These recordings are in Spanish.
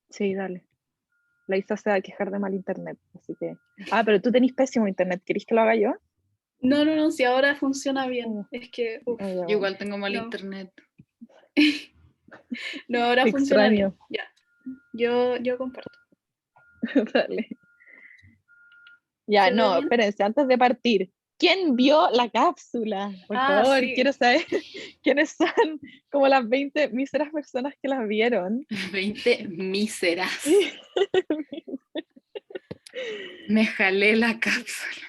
Sí, dale. La Isa se va a quejar de mal internet, así que... Ah, pero tú tenés pésimo internet, ¿querés que lo haga yo? No, si ahora funciona bien. Oh, Es que, oh, ya, Yo bueno. igual tengo mal no, internet. no, ahora Te funciona bien. extraño. Ya, yo comparto. Dale. Ya, ¿Se ve no, bien? espérense, antes de partir. ¿Quién vio la cápsula? Por Ah, favor, sí. quiero saber quiénes son como las 20 míseras personas que las vieron. 20 míseras. Sí. Me jalé la cápsula.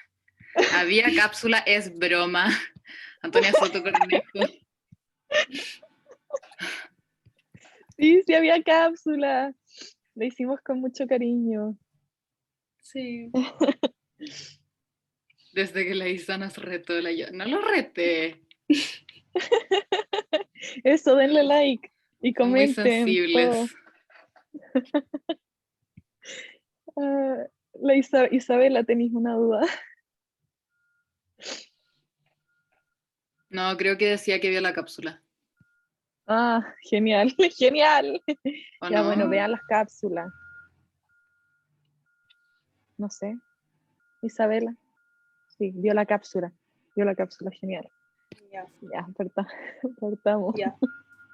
Había cápsula, es broma. Antonia Soto Cornejo. Sí, sí había cápsula. La hicimos con mucho cariño. Sí. Desde que la Isa nos retó, no lo reté. Eso, denle like y Son muy comenten todo. sensibles. Ah, Isabela, ¿tenéis una duda? No, creo que decía que vio la cápsula. Ah, genial, genial. ¿O Ya, bueno, no? vean las cápsulas. No sé, Isabela. Sí, vio la cápsula. Vio la cápsula, genial. Ya, Ya, partamos. ya.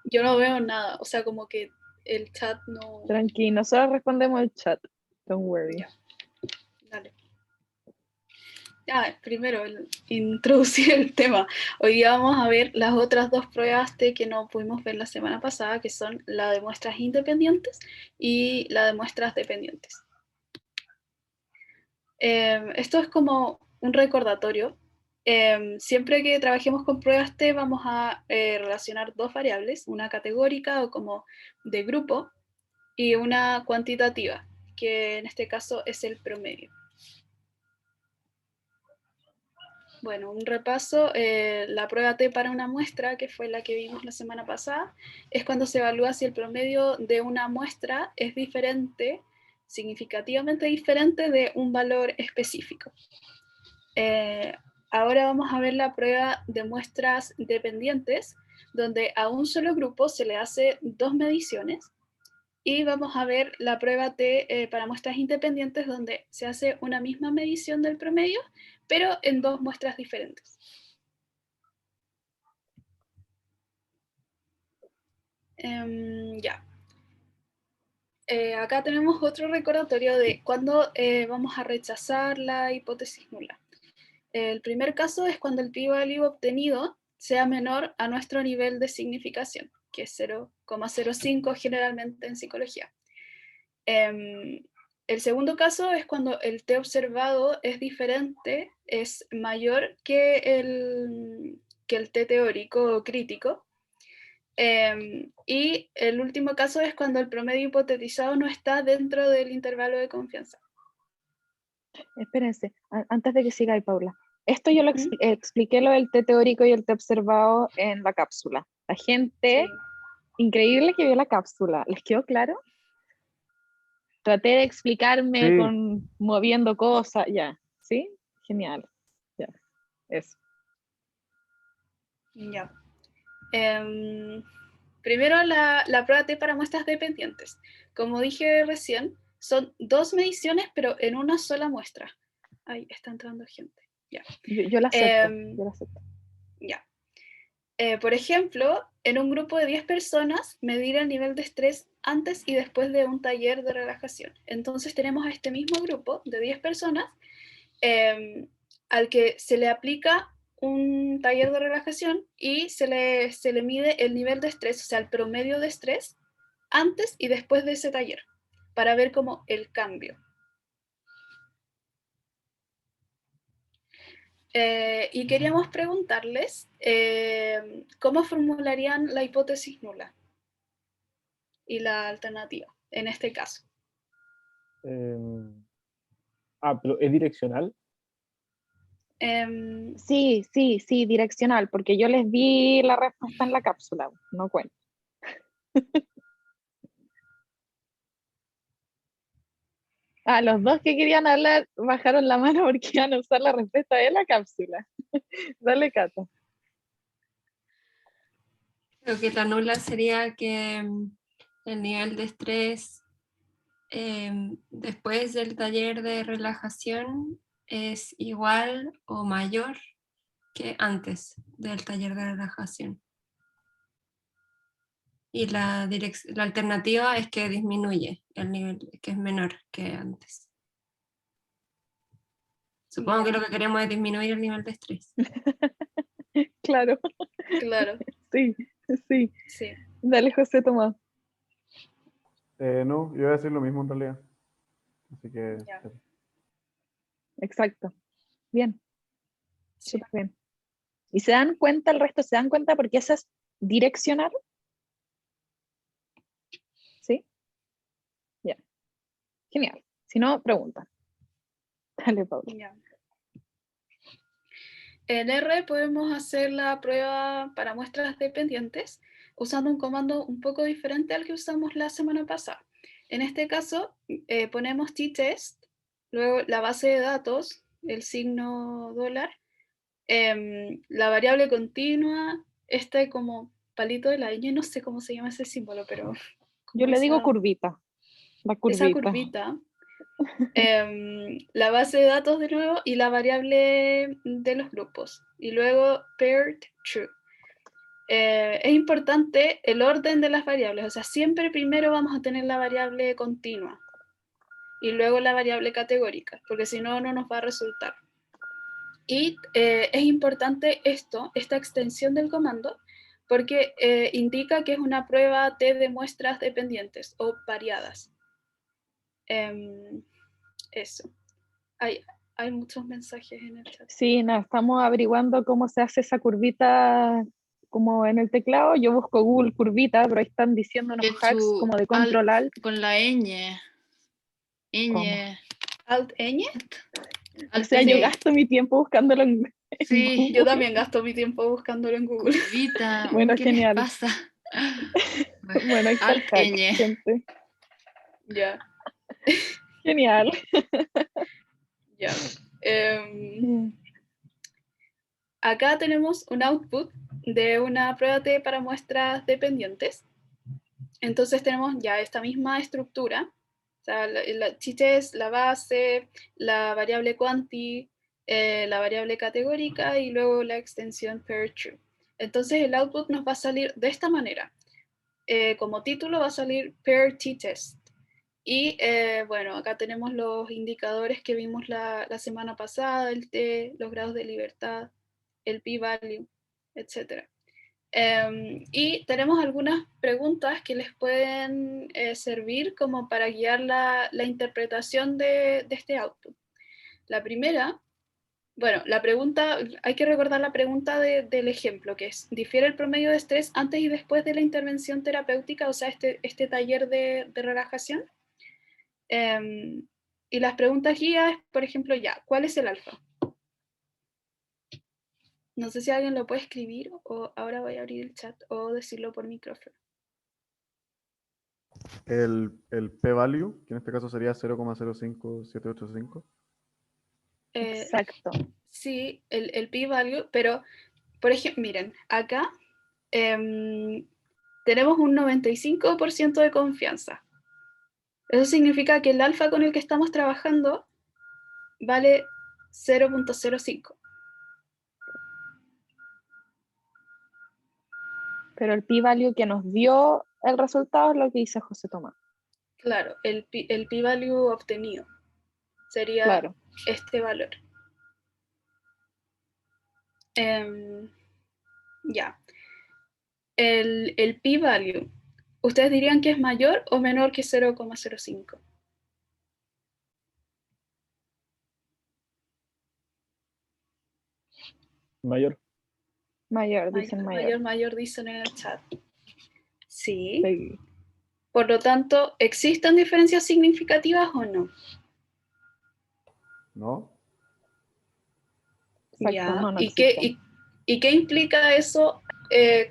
Yo no veo nada. O sea, como que el chat no. Tranqui, nosotros respondemos el chat. Don't worry. Ya, dale. Primero, introducir el tema. Hoy día vamos a ver las otras dos pruebas que no pudimos ver la semana pasada, que son la de muestras independientes y la de muestras dependientes. Esto es como un recordatorio. Siempre que trabajemos con pruebas T vamos a relacionar dos variables, una categórica o como de grupo y una cuantitativa, que en este caso es el promedio. Bueno, un repaso, la prueba T para una muestra, que fue la que vimos la semana pasada, es cuando se evalúa si el promedio de una muestra es diferente, significativamente diferente de un valor específico. Ahora vamos a ver la prueba de muestras dependientes, donde a un solo grupo se le hace dos mediciones, y vamos a ver la prueba T para muestras independientes, donde se hace una misma medición del promedio, pero en dos muestras diferentes. Ya. Acá tenemos otro recordatorio de cuándo vamos a rechazar la hipótesis nula. El primer caso es cuando el p-value obtenido sea menor a nuestro nivel de significación, que es 0,05 generalmente en psicología. El segundo caso es cuando el t observado es diferente, es mayor que el t teórico o crítico. Y el último caso es cuando el promedio hipotetizado no está dentro del intervalo de confianza. Espérense, antes de que siga ahí, Paula. Esto yo lo expliqué lo del té teórico y el té observado en la cápsula. La gente Sí. increíble que vio la cápsula. ¿Les quedó claro? Traté de explicarme Sí, con moviendo cosas, ya. ¿Sí? Genial. Ya, eso. Ya. Primero la prueba T para muestras dependientes. Como dije recién, son dos mediciones, pero en una sola muestra. Ahí está entrando gente. Ya. Yo la acepto, yo la acepto. Ya. Por ejemplo, en un grupo de 10 personas, medir el nivel de estrés antes y después de un taller de relajación. Entonces tenemos a este mismo grupo de 10 personas al que se le aplica un taller de relajación y se le mide el nivel de estrés, o sea, el promedio de estrés, antes y después de ese taller, para ver como el cambio. Y queríamos preguntarles cómo formularían la hipótesis nula y la alternativa, en este caso. pero es direccional. Sí, direccional, porque yo les di la respuesta en la cápsula, no cuento. Los dos que querían hablar bajaron la mano porque iban a usar la respuesta de la cápsula. Dale, Cata. Creo que la nula sería que el nivel de estrés después del taller de relajación es igual o mayor que antes del taller de relajación. Y la alternativa es que disminuye el nivel, que es menor que antes. Supongo que lo que queremos es disminuir el nivel de estrés. Claro, Claro, sí, sí. sí. Dale, José Tomás. No, yo voy a decir lo mismo en realidad. Así que... Ya. Exacto. Bien, Sí. súper bien. ¿Y se dan cuenta el resto? ¿Se dan cuenta porque eso es direccional? ¿Sí? Ya. Genial. Si no, pregunta. Dale, Paula. Ya. En R podemos hacer la prueba para muestras dependientes usando un comando un poco diferente al que usamos la semana pasada. En este caso, ponemos t-test, luego la base de datos, el signo $, la variable continua, este como palito de la ñ, no sé cómo se llama ese símbolo, pero Yo como le digo curvita. La esa curvita. curvita, la base de datos de nuevo y la variable de los grupos. Y luego paired true. Es importante el orden de las variables, o sea, siempre primero vamos a tener la variable continua y luego la variable categórica, porque si no, no nos va a resultar. Y es importante esta extensión del comando, porque indica que es una prueba T de muestras dependientes o variadas. Eso. Hay muchos mensajes en el chat. Sí, no, estamos averiguando cómo se hace esa curvita como en el teclado. Yo busco Google curvita, pero ahí están diciendo unos hacks como de control alt. Con la ñ. Ñ. ¿Alt ñ? O sea, yo gasto mi tiempo buscándolo en Sí, Google. Yo también gasto mi tiempo buscándolo en Google. Curvita. Bueno, ¿Qué genial. les pasa? Bueno, ahí está el Alt hack, ñ. gente. Ya, Genial. ya. Acá tenemos un output de una prueba T para muestras dependientes. Entonces tenemos ya esta misma estructura. O sea, la t-test, la base, la variable quanti, la variable categórica y luego la extensión paired true. Entonces el output nos va a salir de esta manera. Como título va a salir paired t-test. Y bueno, acá tenemos los indicadores que vimos la semana pasada, el T, los grados de libertad, el p-value, etc. Y tenemos algunas preguntas que les pueden servir como para guiar la interpretación de este output. La primera, bueno, la pregunta, hay que recordar la pregunta del ejemplo, que es, ¿difiere el promedio de estrés antes y después de la intervención terapéutica, o sea, este taller de relajación? Y las preguntas guías, por ejemplo, ya, ¿cuál es el alfa? No sé si alguien lo puede escribir o ahora voy a abrir el chat o decirlo por micrófono. El p-value, que en este caso sería 0,05785. Exacto. Sí, el p-value, pero, por ejemplo, miren, acá tenemos un 95% de confianza. Eso significa que el alfa con el que estamos trabajando vale 0.05. Pero el p-value que nos dio el resultado es lo que dice José Tomás. Claro, el p-value obtenido sería Claro. este valor. Ya. El p-value, ¿ustedes dirían que es mayor o menor que 0,05? Mayor. Mayor, dicen mayor. Mayor dicen en el chat. Sí. Sí. Por lo tanto, ¿existen diferencias significativas o no? ¿No? Exacto, Ya. no ¿Y existe. qué implica eso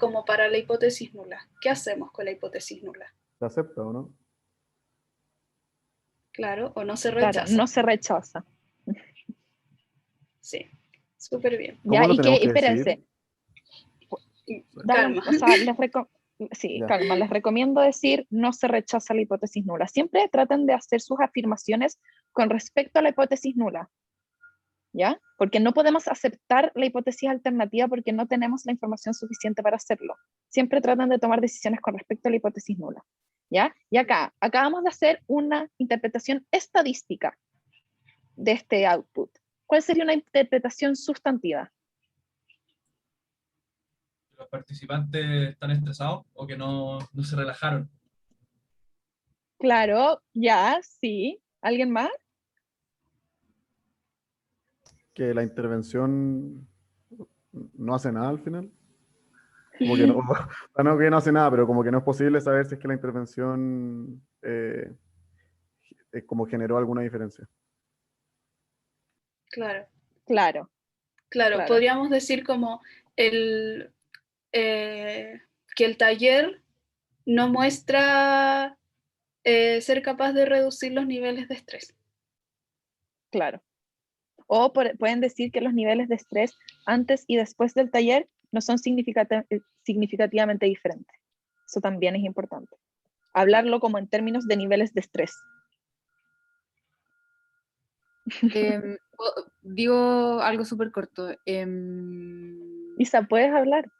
como para la hipótesis nula? ¿Qué hacemos con la hipótesis nula? ¿Se acepta o no? Claro, o no se Claro, rechaza. no se rechaza. Sí, súper bien. ¿Cómo Ya, lo y que, tenemos que espérense. decir? Calma. O sea, Sí, Ya. calma, les recomiendo decir no se rechaza la hipótesis nula. Siempre traten de hacer sus afirmaciones con respecto a la hipótesis nula, ¿ya? Porque no podemos aceptar la hipótesis alternativa porque no tenemos la información suficiente para hacerlo. Siempre traten de tomar decisiones con respecto a la hipótesis nula, ¿ya? Y acá, acabamos de hacer una interpretación estadística de este output. ¿Cuál sería una interpretación sustantiva? Los participantes están estresados o que no se relajaron. Claro, ya, sí. ¿Alguien más? Que la intervención no hace nada al final. Como que no, no que no hace nada, pero como que no es posible saber si es que la intervención como generó alguna diferencia. Claro, Claro, claro. claro. Podríamos decir como el, que el taller no muestra ser capaz de reducir los niveles de estrés. Claro. O pueden decir que los niveles de estrés antes y después del taller no son significativamente diferentes. Eso también es importante. Hablarlo como en términos de niveles de estrés. Digo algo súper corto. Isa, ¿puedes hablar?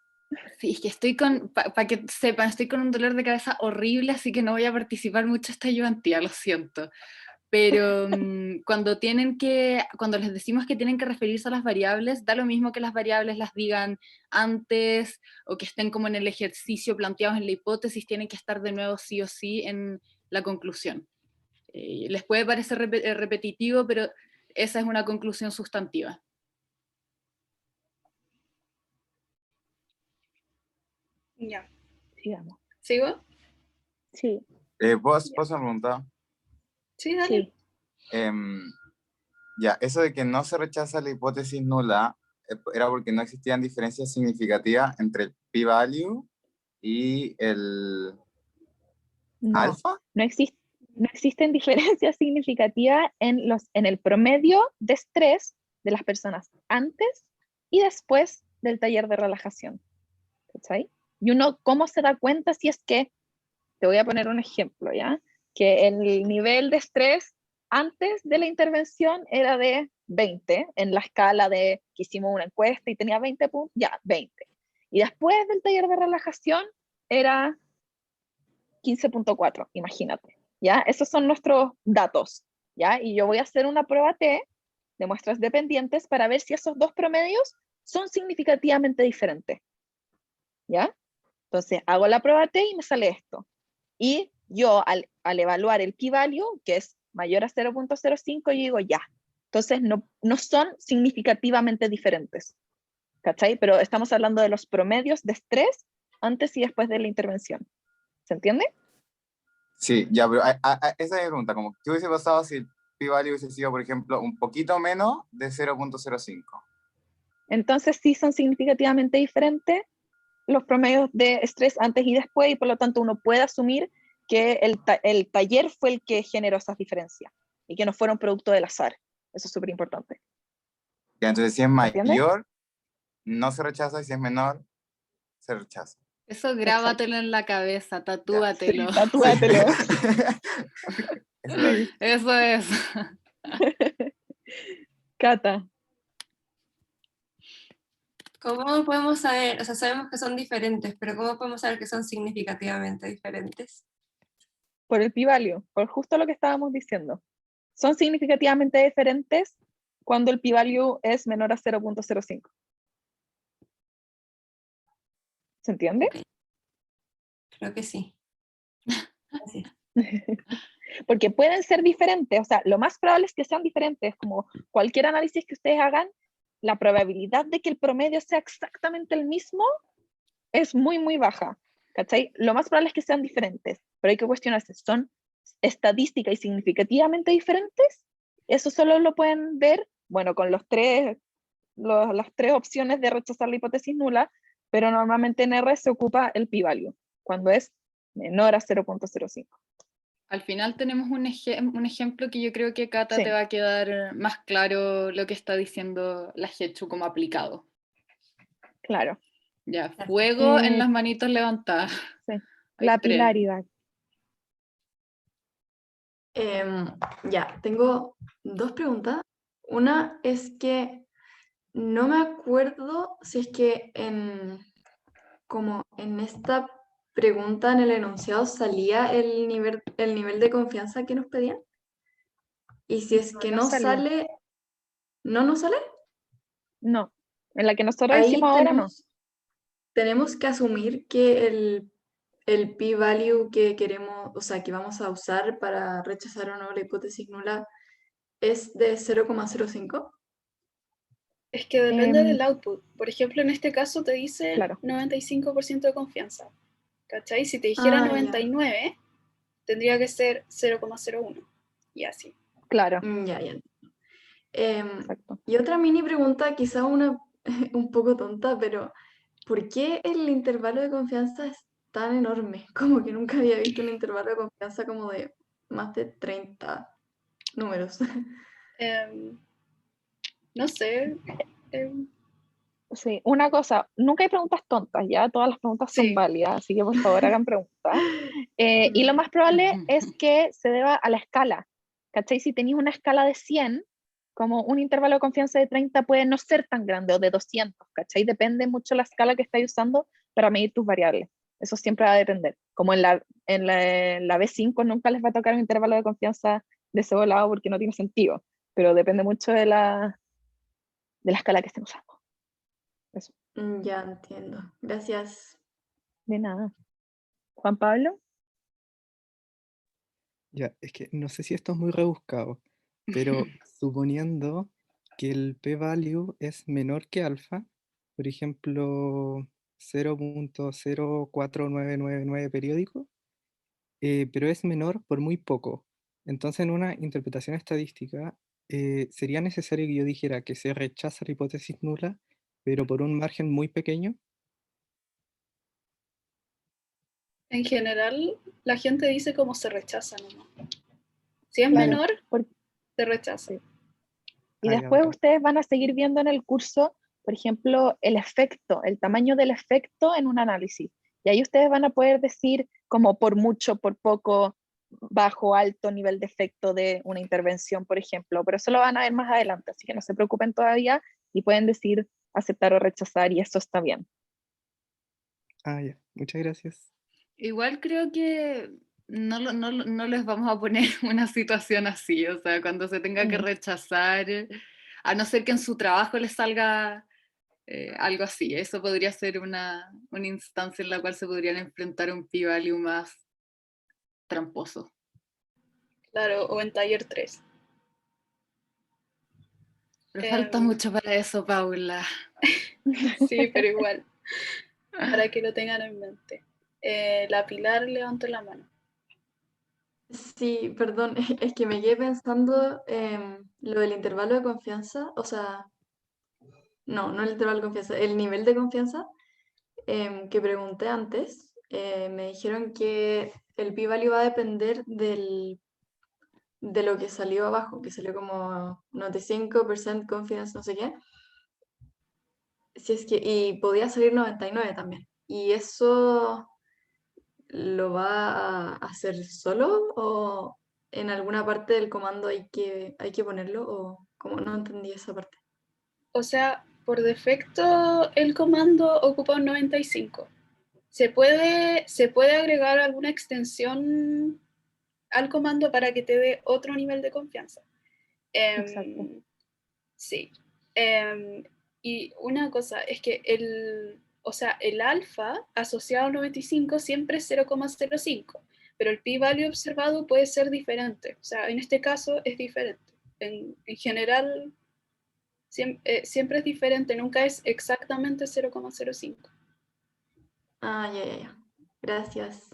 Sí, es que estoy para que sepan, estoy con un dolor de cabeza horrible, así que no voy a participar mucho esta ayudantía, lo siento. Pero cuando les decimos que tienen que referirse a las variables, da lo mismo que las variables las digan antes o que estén como en el ejercicio planteados en la hipótesis, tienen que estar de nuevo sí o sí en la conclusión. Les puede parecer repetitivo, pero esa es una conclusión sustantiva. Ya. Sigamos. ¿Sigo? Sí, ¿Puedo hacer una pregunta? Sí, dale. sí. Ya, eso de que no se rechaza la hipótesis nula era porque no existían diferencias significativas entre el p-value y el No, alfa. no existen diferencias significativas en el promedio de estrés de las personas antes y después del taller de relajación. ¿Cachai? Y uno, ¿cómo se da cuenta si es que, te voy a poner un ejemplo, ¿ya? Que el nivel de estrés antes de la intervención era de 20, en la escala de que hicimos una encuesta y tenía 20 puntos, ya, 20. Y después del taller de relajación era 15.4, imagínate, ¿ya? Esos son nuestros datos, ¿ya? Y yo voy a hacer una prueba T de muestras dependientes para ver si esos dos promedios son significativamente diferentes, ¿ya? Entonces hago la prueba T y me sale esto. Y yo al evaluar el p-value, que es mayor a 0.05, yo digo ya. Entonces no son significativamente diferentes, ¿cachai? Pero estamos hablando de los promedios de estrés antes y después de la intervención. ¿Se entiende? Sí, ya, pero esa es mi pregunta. Como, ¿qué hubiese pasado si el p-value hubiese sido, por ejemplo, un poquito menos de 0.05? Entonces sí son significativamente diferentes los promedios de estrés antes y después, y por lo tanto uno puede asumir que el taller fue el que generó esas diferencias y que no fueron producto del azar. Eso es súper importante. Ya, entonces, si es ¿Entiendes? mayor, no se rechaza, y si es menor, se rechaza. Eso grábatelo en la cabeza, tatúatelo. Sí, tatúatelo. Sí. Eso es. Cata. ¿Cómo podemos saber? O sea, sabemos que son diferentes, pero ¿cómo podemos saber que son significativamente diferentes? Por el p-value, por justo lo que estábamos diciendo. Son significativamente diferentes cuando el p-value es menor a 0.05. ¿Se entiende? Okay. Creo que sí. Gracias. Porque pueden ser diferentes, o sea, lo más probable es que sean diferentes, como cualquier análisis que ustedes hagan, la probabilidad de que el promedio sea exactamente el mismo es muy, muy baja, ¿cachai? Lo más probable es que sean diferentes, pero hay que cuestionarse, ¿son estadística y significativamente diferentes? Eso solo lo pueden ver, bueno, con las tres opciones de rechazar la hipótesis nula, pero normalmente en R se ocupa el p-value, cuando es menor a 0.05. Al final tenemos un ejemplo que yo creo que Cata Sí. te va a quedar más claro lo que está diciendo la Hechu como aplicado. Claro. Ya, fuego en Eh, las manitos levantadas. sí. Hay La tres. pilaridad. Ya, tengo dos preguntas. Una es que no me acuerdo si es que como en esta pregunta en el enunciado salía el nivel de confianza que nos pedían. Y si es que No no salía. sale, ¿no nos sale? No. En la que nosotros Ahí hicimos ahora no. tenemos que asumir que el p-value que queremos, o sea, que vamos a usar para rechazar o no la hipótesis nula es de 0,05. Es que depende Em, del output. Por ejemplo, en este caso te dice Claro. 95% de confianza. ¿Cachai? Si te dijera Ah, ya. 99, tendría que ser 0,01. Y así. Claro, Ya, ya. exacto. Y otra mini pregunta, quizá una un poco tonta, pero ¿por qué el intervalo de confianza es tan enorme? Como que nunca había visto un intervalo de confianza como de más de 30 números. Em, no sé. em, Sí, una cosa, nunca hay preguntas tontas, ya todas las preguntas son sí. válidas, así que por favor hagan preguntas. Y lo más probable es que se deba a la escala, ¿cachai? Si tenéis una escala de 100, como un intervalo de confianza de 30 puede no ser tan grande, o de 200, ¿cachai? Depende mucho la escala que estáis usando para medir tus variables. Eso siempre va a depender. Como en la B5 nunca les va a tocar un intervalo de confianza de ese volado porque no tiene sentido, pero depende mucho de la escala que estén usando. Eso, Ya entiendo. Gracias. de nada. Juan Pablo. Ya, es que no sé si esto es muy rebuscado, pero suponiendo que el p-value es menor que alfa, por ejemplo, 0,04999 periódico, pero es menor por muy poco. Entonces, en una interpretación estadística, sería necesario que yo dijera que se rechaza la hipótesis nula, pero por un margen muy pequeño. En general, la gente dice cómo se rechaza nomás. Si es Claro, menor, por- se rechaza. sí. Y Ah, ya, después bacán. ustedes van a seguir viendo en el curso, por ejemplo, el efecto, el tamaño del efecto en un análisis. Y ahí ustedes van a poder decir como por mucho, por poco, bajo, alto nivel de efecto de una intervención, por ejemplo. Pero eso lo van a ver más adelante, así que no se preocupen todavía y pueden decir aceptar o rechazar y eso está bien. Ah, ya, muchas gracias. Igual creo que no les vamos a poner una situación así, o sea, cuando se tenga que Mm. rechazar, a no ser que en su trabajo les salga algo así. Eso podría ser una instancia en la cual se podrían enfrentar a un p-value más tramposo. Claro, o en taller 3. Pero falta mucho para eso, Paula. Sí, pero igual, para que lo tengan en mente. La Pilar levantó la mano. Sí, perdón, es que me quedé pensando lo del intervalo de confianza, o sea, no el intervalo de confianza, el nivel de confianza que pregunté antes. Me dijeron que el p-value va a depender de lo que salió abajo, que salió como 95% confidence, no sé qué. Si es que, y podía salir 99 también. ¿Y eso lo va a hacer solo o en alguna parte del comando hay que ponerlo? O como no entendí esa parte. O sea, por defecto el comando ocupa un 95. Se puede agregar alguna extensión al comando para que te dé otro nivel de confianza. Exacto. Sí. Y una cosa es que el alfa asociado al 95 siempre es 0,05, pero el p-value observado puede ser diferente. O sea, en este caso es diferente. En general, siempre es diferente, nunca es exactamente 0,05. Ah, ya. Gracias.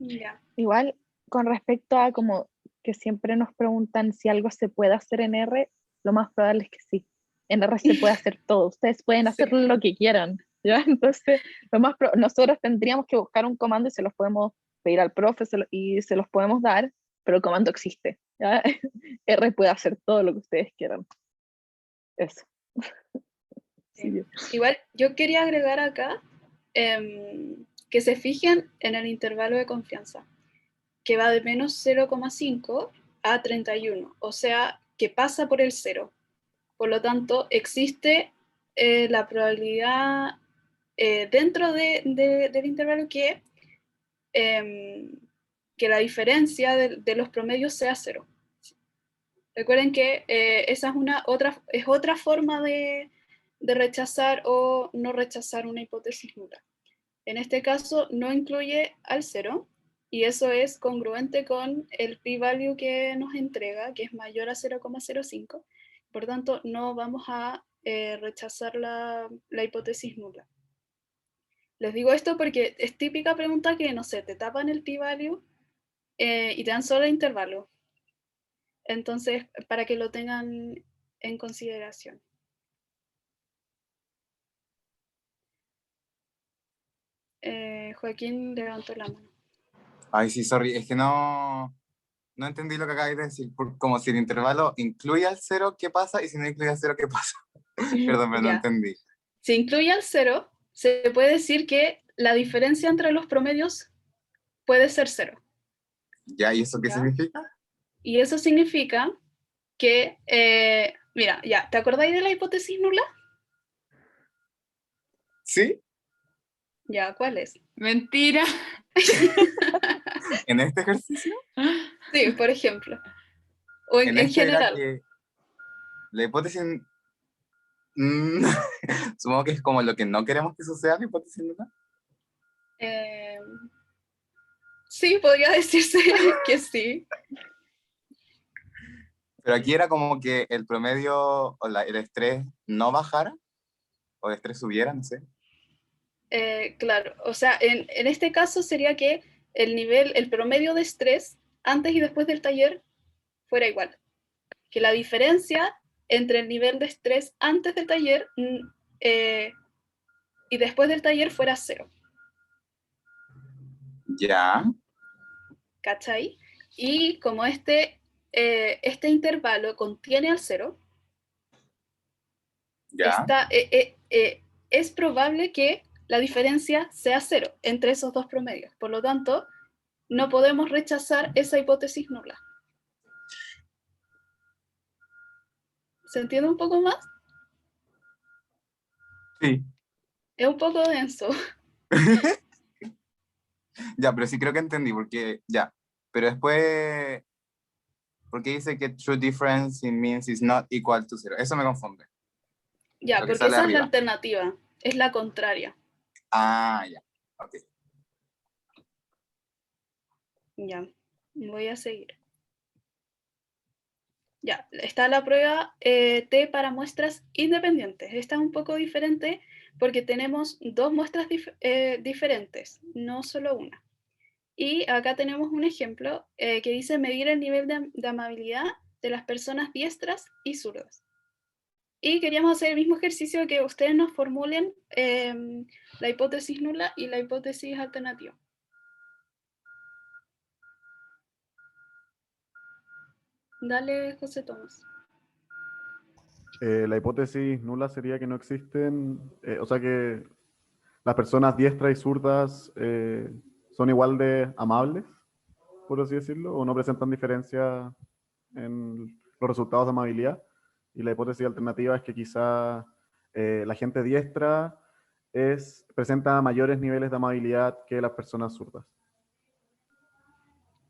Ya. Igual, con respecto a como que siempre nos preguntan si algo se puede hacer en R, lo más probable es que sí. En R se puede hacer todo. Ustedes pueden hacer Sí. lo que quieran, ¿ya? Entonces, nosotros tendríamos que buscar un comando y se los podemos pedir al profe y se los podemos dar, pero el comando existe, ¿ya? R puede hacer todo lo que ustedes quieran. Eso. Sí. Igual yo quería agregar acá que se fijen en el intervalo de confianza, que va de menos 0,5 a 31, o sea, que pasa por el 0. Por lo tanto, existe la probabilidad dentro del intervalo que la diferencia de los promedios sea 0. Recuerden que esa es otra forma de rechazar o no rechazar una hipótesis nula. En este caso no incluye al 0 y eso es congruente con el p-value que nos entrega, que es mayor a 0,05. Por tanto, no vamos a rechazar la hipótesis nula. Les digo esto porque es típica pregunta que, no sé, te tapan el p-value y te dan solo el intervalo. Entonces, para que lo tengan en consideración. Joaquín levantó la mano. Ay, sí, sorry, es que no entendí lo que acabáis de decir. Como si el intervalo incluye al 0, ¿qué pasa? Y si no incluye al 0, ¿qué pasa? Perdón, pero no Ya. entendí. Si incluye al 0, se puede decir que la diferencia entre los promedios puede ser 0. ¿Ya? ¿Y eso qué ¿Ya? significa? Y eso significa que, mira, ya, ¿te acordáis de la hipótesis nula? ¿Sí? Ya, ¿cuál es? Mentira. ¿En este ejercicio? Sí, por ejemplo. O en Este era general. que la hipótesis... supongo que es como lo que no queremos que suceda, la hipótesis nula. Sí, podría decirse que sí. Pero aquí era como que el promedio o el estrés no bajara, o el estrés subiera, no sé. Claro, o sea, en este caso sería que el promedio de estrés antes y después del taller fuera igual. Que la diferencia entre el nivel de estrés antes del taller y después del taller fuera 0. Ya. ¿Cachai? Y como este intervalo contiene al 0, Ya. es probable que la diferencia sea 0 entre esos dos promedios. Por lo tanto, no podemos rechazar esa hipótesis nula. ¿Se entiende un poco más? Sí. Es un poco denso. Ya, pero sí creo que entendí, porque ya. Pero después, porque dice que true difference in means is not equal to 0. Eso me confunde. Ya, Lo que porque sale esa es la arriba. alternativa, es la contraria. Ah, ya. Ok. Ya, voy a seguir. Ya, está la prueba T para muestras independientes. Esta es un poco diferente porque tenemos dos muestras diferentes, no solo una. Y acá tenemos un ejemplo que dice medir el nivel de amabilidad de las personas diestras y zurdas. Y queríamos hacer el mismo ejercicio que ustedes nos formulen la hipótesis nula y la hipótesis alternativa. Dale, José Tomás. La hipótesis nula sería que no existen, o sea que las personas diestras y zurdas son igual de amables, por así decirlo, o no presentan diferencia en los resultados de amabilidad. Y la hipótesis alternativa es que quizá la gente diestra presenta mayores niveles de amabilidad que las personas zurdas.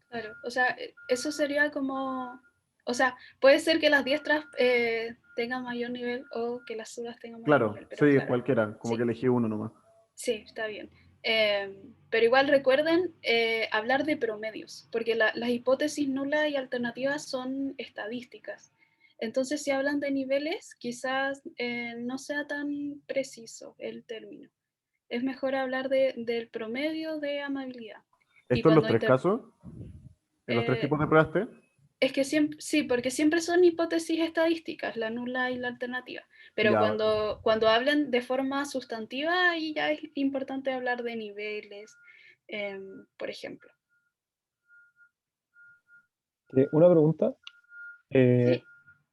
Claro, o sea, eso sería como, o sea, puede ser que las diestras tengan mayor nivel o que las zurdas tengan mayor Claro, nivel, pero sí, claro, cualquiera, como sí, que elegí uno nomás. sí, está bien. Pero igual recuerden hablar de promedios, porque las hipótesis nulas y alternativas son estadísticas. Entonces, si hablan de niveles, quizás no sea tan preciso el término. Es mejor hablar del promedio de amabilidad. Y ¿Esto en los cuando tres casos? ¿En los tres tipos de pruebas T? es que siempre, sí, porque siempre son hipótesis estadísticas, la nula y la alternativa. Pero Ya, cuando hablen de forma sustantiva, ahí ya es importante hablar de niveles, por ejemplo. Una pregunta. ¿Sí?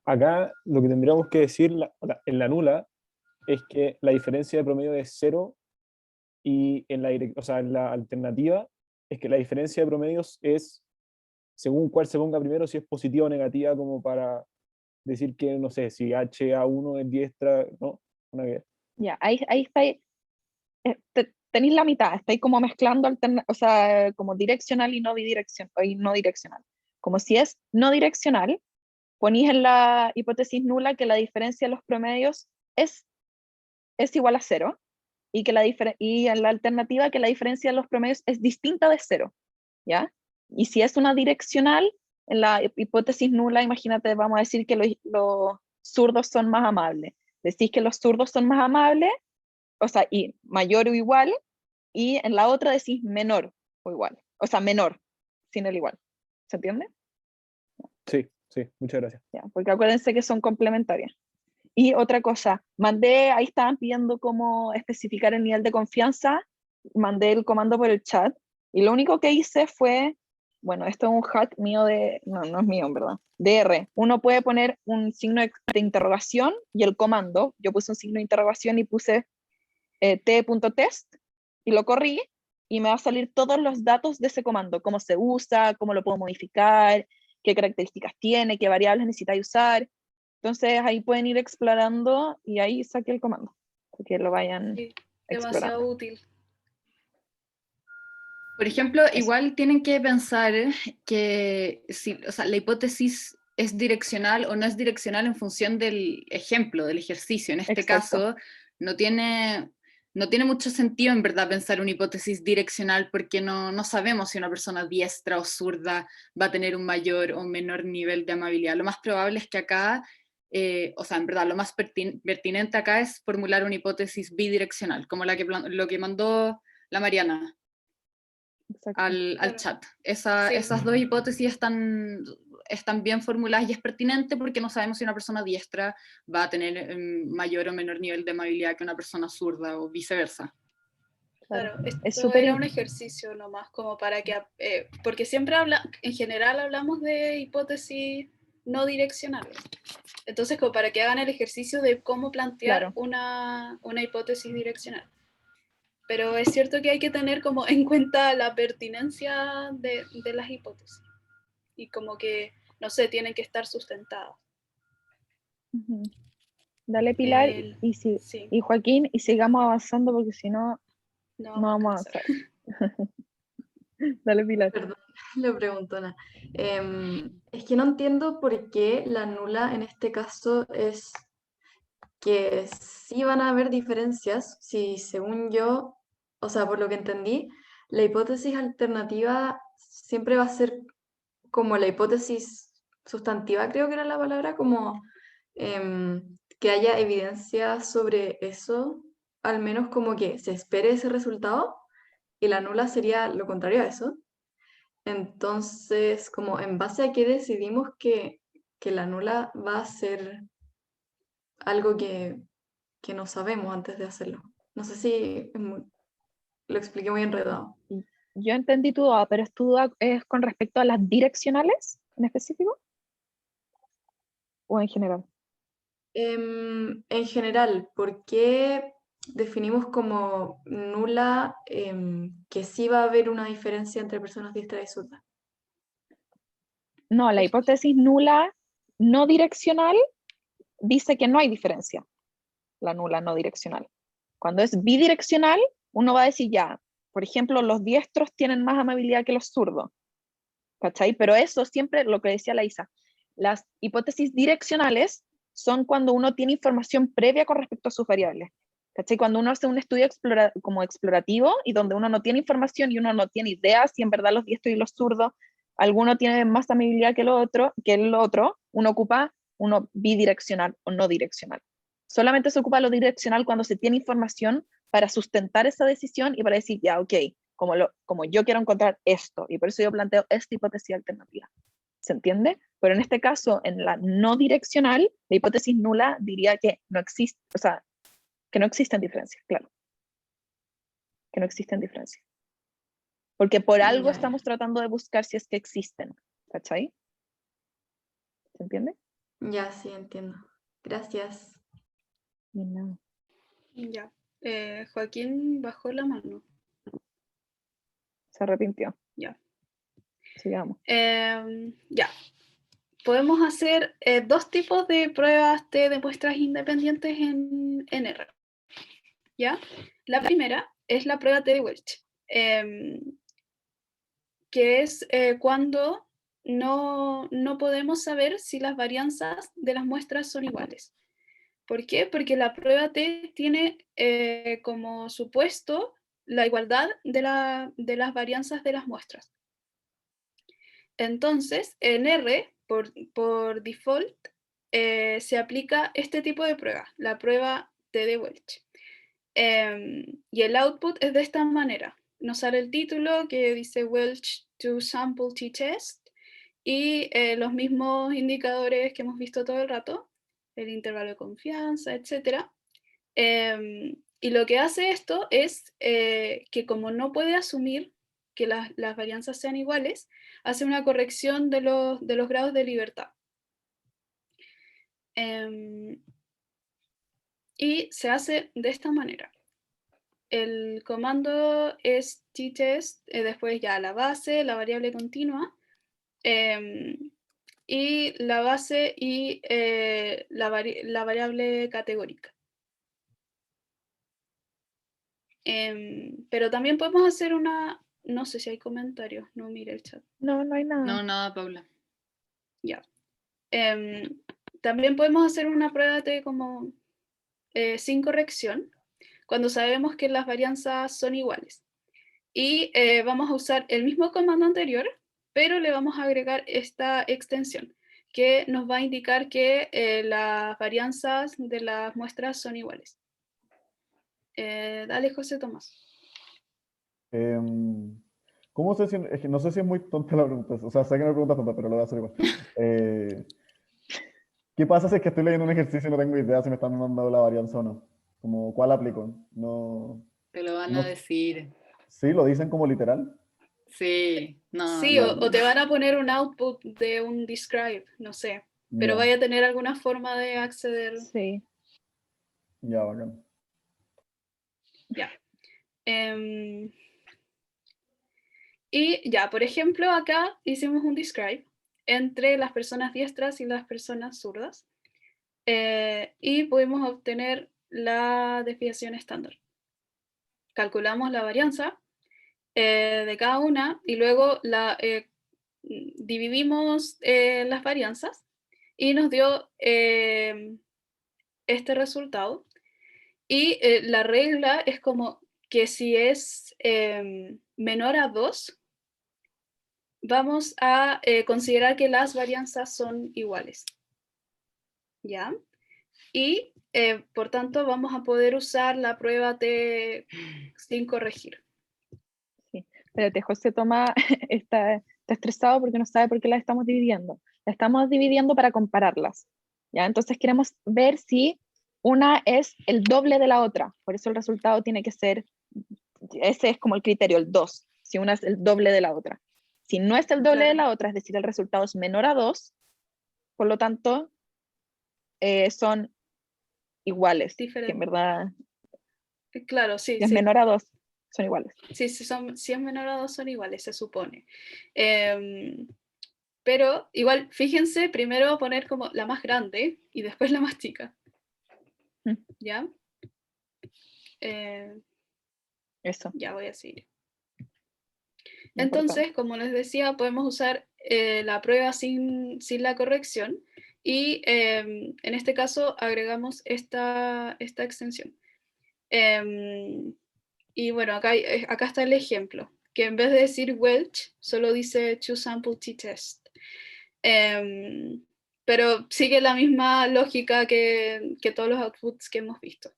Acá lo que tendríamos que decir o sea, en la nula es que la diferencia de promedio es 0 y en o sea, en la alternativa es que la diferencia de promedios es según cuál se ponga primero, si es positiva o negativa, como para decir que, no sé, si HA1 es diestra, no, una vez. Ya, ahí está, tenéis la mitad, estáis como mezclando, o sea, como direccional y no direccional. Como si es no direccional, ponéis en la hipótesis nula que la diferencia de los promedios es igual a 0, y, y en la alternativa que la diferencia de los promedios es distinta de 0, ¿ya? Y si es una direccional, en la hipótesis nula, imagínate, vamos a decir que los zurdos son más amables. Decís que los zurdos son más amables, o sea, y mayor o igual, y en la otra decís menor o igual, o sea, menor, sin el igual. ¿Se entiende? Sí, sí, muchas gracias. Ya, porque acuérdense que son complementarias. Y otra cosa, ahí estaban pidiendo cómo especificar el nivel de confianza, mandé el comando por el chat, y lo único que hice fue, bueno, esto es un hack mío no es mío, en verdad, DR. Uno puede poner un signo de interrogación y el comando, yo puse un signo de interrogación y puse t.test, y lo corrí, y me va a salir todos los datos de ese comando, cómo se usa, cómo lo puedo modificar, qué características tiene, qué variables necesitáis usar. Entonces ahí pueden ir explorando y ahí saqué el comando, para que lo vayan Sí, explorando. demasiado útil. Por ejemplo, Eso. igual tienen que pensar que si, o sea, la hipótesis es direccional o no es direccional en función del ejemplo, del ejercicio. En este Exacto. caso, no tiene mucho sentido en verdad pensar una hipótesis direccional porque no sabemos si una persona diestra o zurda va a tener un mayor o menor nivel de amabilidad. Lo más probable es que acá, o sea, en verdad, lo más pertinente acá es formular una hipótesis bidireccional, como lo que mandó la Mariana al Claro. chat. Sí. Esas dos hipótesis están bien formuladas y es pertinente porque no sabemos si una persona diestra va a tener mayor o menor nivel de amabilidad que una persona zurda o viceversa. Claro, Es esto súper era un ejercicio nomás, como para que, porque siempre en general hablamos de hipótesis no direccionales. Entonces, como para que hagan el ejercicio de cómo plantear una hipótesis direccional. Pero es cierto que hay que tener como en cuenta la pertinencia de las hipótesis. Y como que, no sé, tienen que estar sustentadas. Dale, Pilar, Sí, y Joaquín, y sigamos avanzando porque si no, no no vamos a vamos a alcanzar. avanzar. Dale, Pilar. Perdón, lo preguntona. Es que no entiendo por qué la nula en este caso es que sí van a haber diferencias, si según yo, o sea, por lo que entendí, la hipótesis alternativa siempre va a ser como la hipótesis sustantiva, creo que era la palabra, como que haya evidencia sobre eso, al menos como que se espere ese resultado, y la nula sería lo contrario a eso. Entonces, como en base a qué decidimos que la nula va a ser algo que no sabemos antes de hacerlo. No sé si lo expliqué muy enredado. Yo entendí tu duda, pero ¿tu duda es con respecto a las direccionales en específico? ¿O en general? En general, ¿por qué definimos como nula que sí va a haber una diferencia entre personas diestras y zurdas? No, la hipótesis nula no direccional dice que no hay diferencia, la nula no direccional. Cuando es bidireccional, uno va a decir ya, por ejemplo, los diestros tienen más amabilidad que los zurdos, ¿cachai? Pero eso siempre, lo que decía la Isa, las hipótesis direccionales son cuando uno tiene información previa con respecto a sus variables, ¿cachai? Cuando uno hace un estudio como explorativo y donde uno no tiene información y uno no tiene idea si en verdad los diestros y los zurdos, alguno tiene más amabilidad que el otro, uno ocupa uno bidireccional o no direccional. Solamente se ocupa lo direccional cuando se tiene información para sustentar esa decisión y para decir, ya, ok, como yo quiero encontrar esto, y por eso yo planteo esta hipótesis alternativa. ¿Se entiende? Pero en este caso, en la no direccional, la hipótesis nula diría que no existe, o sea, que no existen diferencias, claro. Que no existen diferencias. Porque por algo estamos tratando de buscar si es que existen. ¿Cachai? ¿Se entiende? Ya, sí, entiendo. Gracias. No. Ya. Joaquín bajó la mano. Se arrepintió. Ya. Sigamos. Ya. Podemos hacer dos tipos de pruebas de muestras independientes en R. ¿Ya? La primera es la prueba T de Welch, que es cuando no podemos saber si las varianzas de las muestras son iguales. ¿Por qué? Porque la prueba T tiene como supuesto la igualdad de las varianzas de las muestras. Entonces, en R, por default, se aplica este tipo de prueba, la prueba T de Welch. Y el output es de esta manera. Nos sale el título que dice Welch to Sample T-Test y los mismos indicadores que hemos visto todo el rato, el intervalo de confianza, etc. Y lo que hace esto es que como no puede asumir que las varianzas sean iguales, hace una corrección de los grados de libertad. Y se hace de esta manera. El comando es t-test, después ya la base, la variable continua, y la base y la variable categórica. Pero también podemos hacer una... No sé si hay comentarios, no mire el chat. No, no hay nada. No, nada, Paula. Ya. También podemos hacer una prueba de como sin corrección, cuando sabemos que las varianzas son iguales. Y vamos a usar el mismo comando anterior, pero le vamos a agregar esta extensión, que nos va a indicar que las varianzas de las muestras son iguales. Dale, José Tomás. ¿Cómo sé si, es que no sé si es muy tonta la pregunta, o sea, sé que no es pregunta tonta, pero lo voy a hacer igual. ¿Qué pasa si es que estoy leyendo un ejercicio y no tengo idea si me están mandando la varianza o no? Como, ¿cuál aplico? No, Te lo van no, a decir. sí, lo dicen como literal. Sí, no. Sí, no. o te van a poner un output de un describe, no sé, pero Ya, vaya a tener alguna forma de acceder. Sí. ya, bacán. Ya. Y ya, por ejemplo, acá hicimos un describe entre las personas diestras y las personas zurdas. Y pudimos obtener la desviación estándar. Calculamos la varianza de cada una y luego dividimos las varianzas y nos dio este resultado. Y la regla es como que si es menor a 2, vamos a considerar que las varianzas son iguales. ¿Ya? Y por tanto vamos a poder usar la prueba T sin corregir. Sí. Espérate, José Tomás está estresado porque no sabe por qué las estamos dividiendo. Las estamos dividiendo para compararlas. ¿Ya? Entonces queremos ver si una es el doble de la otra. Por eso el resultado tiene que ser, ese es como el criterio, el 2. Si una es el doble de la otra. Si no es el doble de la otra, es decir, el resultado es menor a 2, por lo tanto, son iguales. Que en verdad, Claro, sí, si es sí. menor a 2, son iguales. Sí, si es menor a 2 son iguales, se supone. Pero igual, fíjense, primero poner como la más grande y después la más chica. ¿Ya? Eso. Ya voy a seguir. Importante. Entonces, como les decía, podemos usar la prueba sin la corrección y en este caso agregamos esta extensión. Y bueno, acá está el ejemplo, que en vez de decir Welch, solo dice to sample t-test. Pero sigue la misma lógica que todos los outputs que hemos visto.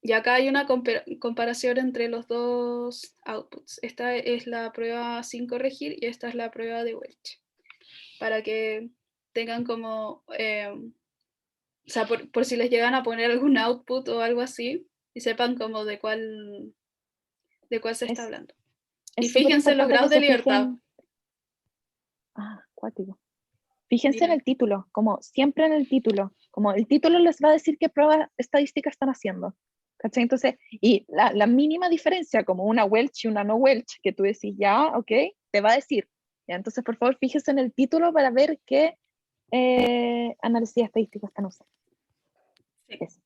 Y acá hay una comparación entre los dos outputs. Esta es la prueba sin corregir y esta es la prueba de Welch. Para que tengan como... o sea, por si les llegan a poner algún output o algo así, y sepan como de cuál se está hablando. Y fíjense en los grados de libertad. Acuático. Fíjense en el título, como siempre en el título. Como el título les va a decir qué prueba estadística están haciendo. ¿Cachai? Entonces, y la mínima diferencia, como una Welch y una no Welch, que tú decís, ya, ok, te va a decir. ¿Ya? Entonces, por favor, fíjese en el título para ver qué análisis estadístico están usando. Sí. Eso.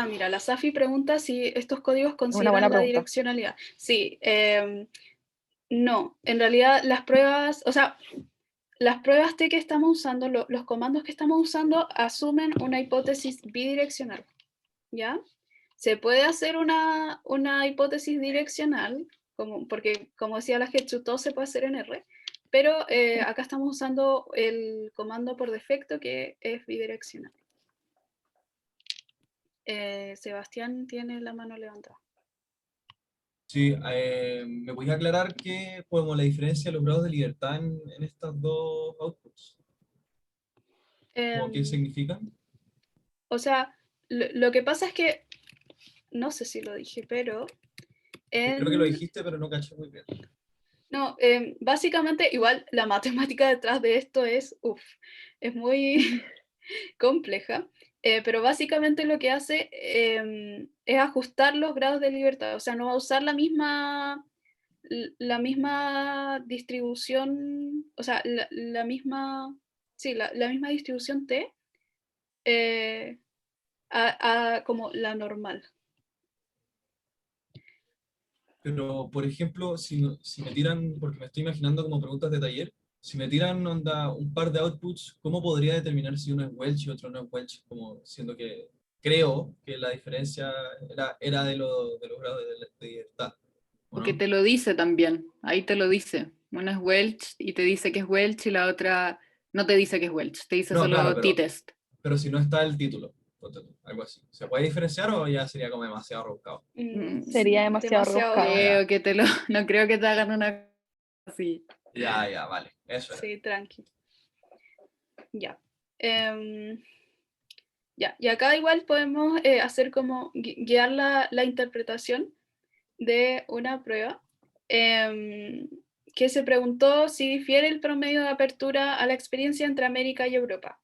Mira, la Safi pregunta si estos códigos consideran buena la pregunta. direccionalidad. Sí, no, en realidad las pruebas, o sea, las pruebas T que estamos usando, los comandos que estamos usando asumen una hipótesis bidireccional, ¿ya? Se puede hacer una hipótesis direccional, porque como decía la Getsu, todo se puede hacer en R, pero acá estamos usando el comando por defecto que es bidireccional. Sebastián tiene la mano levantada. Sí, ¿me voy a aclarar qué podemos la diferencia de los grados de libertad en estas dos outputs? ¿O qué significan? O sea, lo que pasa es que, no sé si lo dije, pero... Creo que lo dijiste, pero no caché muy bien. No, básicamente igual la matemática detrás de esto es muy compleja, pero básicamente lo que hace es ajustar los grados de libertad, o sea, no va a usar la misma distribución, o sea, la misma distribución T como la normal. Pero, por ejemplo, si me tiran, porque me estoy imaginando como preguntas de taller, si me tiran un par de outputs, ¿cómo podría determinar si uno es Welch y otro no es Welch? Como siendo que creo que la diferencia era de los grados de libertad. Porque te lo dice también, ahí te lo dice. Una es Welch y te dice que es Welch y la otra no te dice que es Welch, te dice No, solo claro, t-test. pero si no está el título, algo así. ¿Se puede diferenciar o ya sería como demasiado rebuscado? Sería demasiado rebuscado. Creo que no creo que te hagan una así. Ya, vale. Eso era. Sí, tranqui. Ya. Ya. Y acá igual podemos hacer como guiar la interpretación de una prueba que se preguntó si difiere el promedio de apertura a la experiencia entre América y Europa.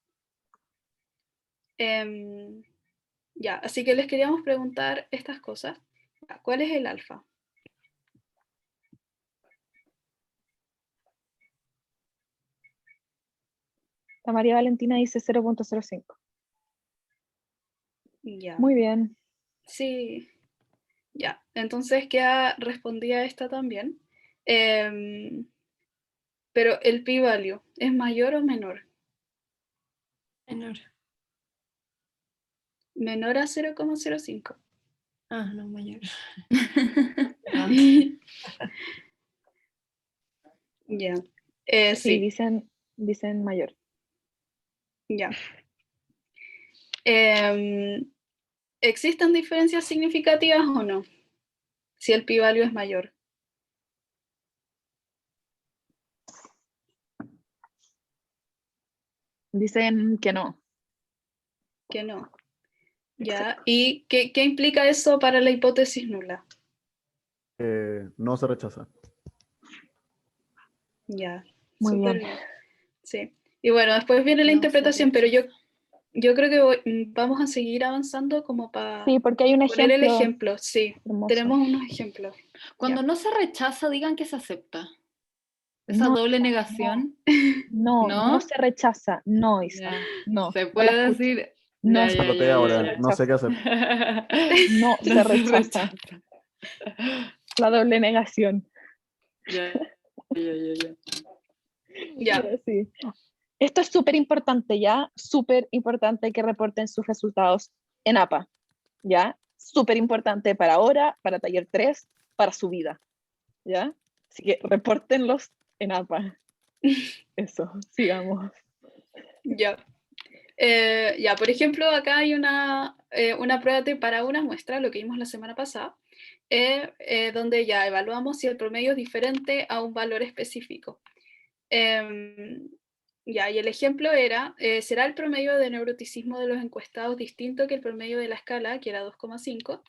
Ya, así que les queríamos preguntar estas cosas. ¿Cuál es el alfa? La María Valentina dice 0.05. Ya. Muy bien. Sí. Ya, entonces queda respondida esta también. Pero el p-value, ¿es mayor o menor? Menor. Menor a 0,05. Ah, no, mayor. Ya. Sí, Sí, dicen mayor. ya. ¿Existen diferencias significativas o no? Si el p-value es mayor. Dicen que no. Que no. Ya. ¿Y qué implica eso para la hipótesis nula? No se rechaza. Ya. Muy Súper bien. bien. Sí. Y bueno, después viene la No se interpretación, pero yo rechaza. creo que vamos a seguir avanzando como para Sí, porque hay un poner el ejemplo ejemplo. Sí, hermoso. tenemos unos ejemplos. Cuando Ya. no se rechaza, digan que se acepta. Esa No, doble negación, no ¿no? se rechaza. No, Isa. Ya. No. Se No la puede escucho. decir. No, Ya, se- Exploté ahora, no sé qué hacer. no No se rechaza. La doble negación. Ya. Ya. Pero sí. Esto es súper importante, ¿ya? Súper importante que reporten sus resultados en APA, ¿ya? Súper importante para ahora, para taller 3, para su vida, ¿ya? Así que repórtenlos en APA. Eso, sigamos. Ya. Ya, por ejemplo, acá hay una prueba para una muestra, lo que vimos la semana pasada, donde ya evaluamos si el promedio es diferente a un valor específico. Ya, y el ejemplo era, ¿será el promedio de neuroticismo de los encuestados distinto que el promedio de la escala, que era 2,5?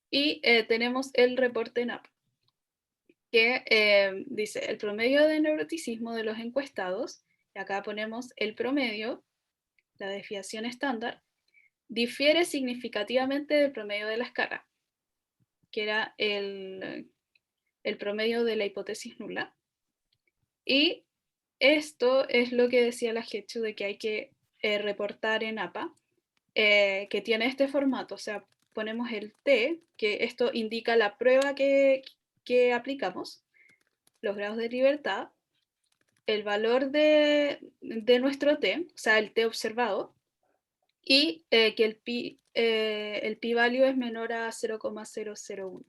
Y tenemos el reporte en APA. que dice el promedio de neuroticismo de los encuestados, y acá ponemos el promedio, la desviación estándar, difiere significativamente del promedio de la escala, que era el promedio de la hipótesis nula. Y esto es lo que decía la Getchu de que hay que reportar en APA, que tiene este formato, o sea, ponemos el T, que esto indica la prueba que aplicamos, los grados de libertad, el valor de nuestro T, o sea, el T observado, y que el p-value es menor a 0,001.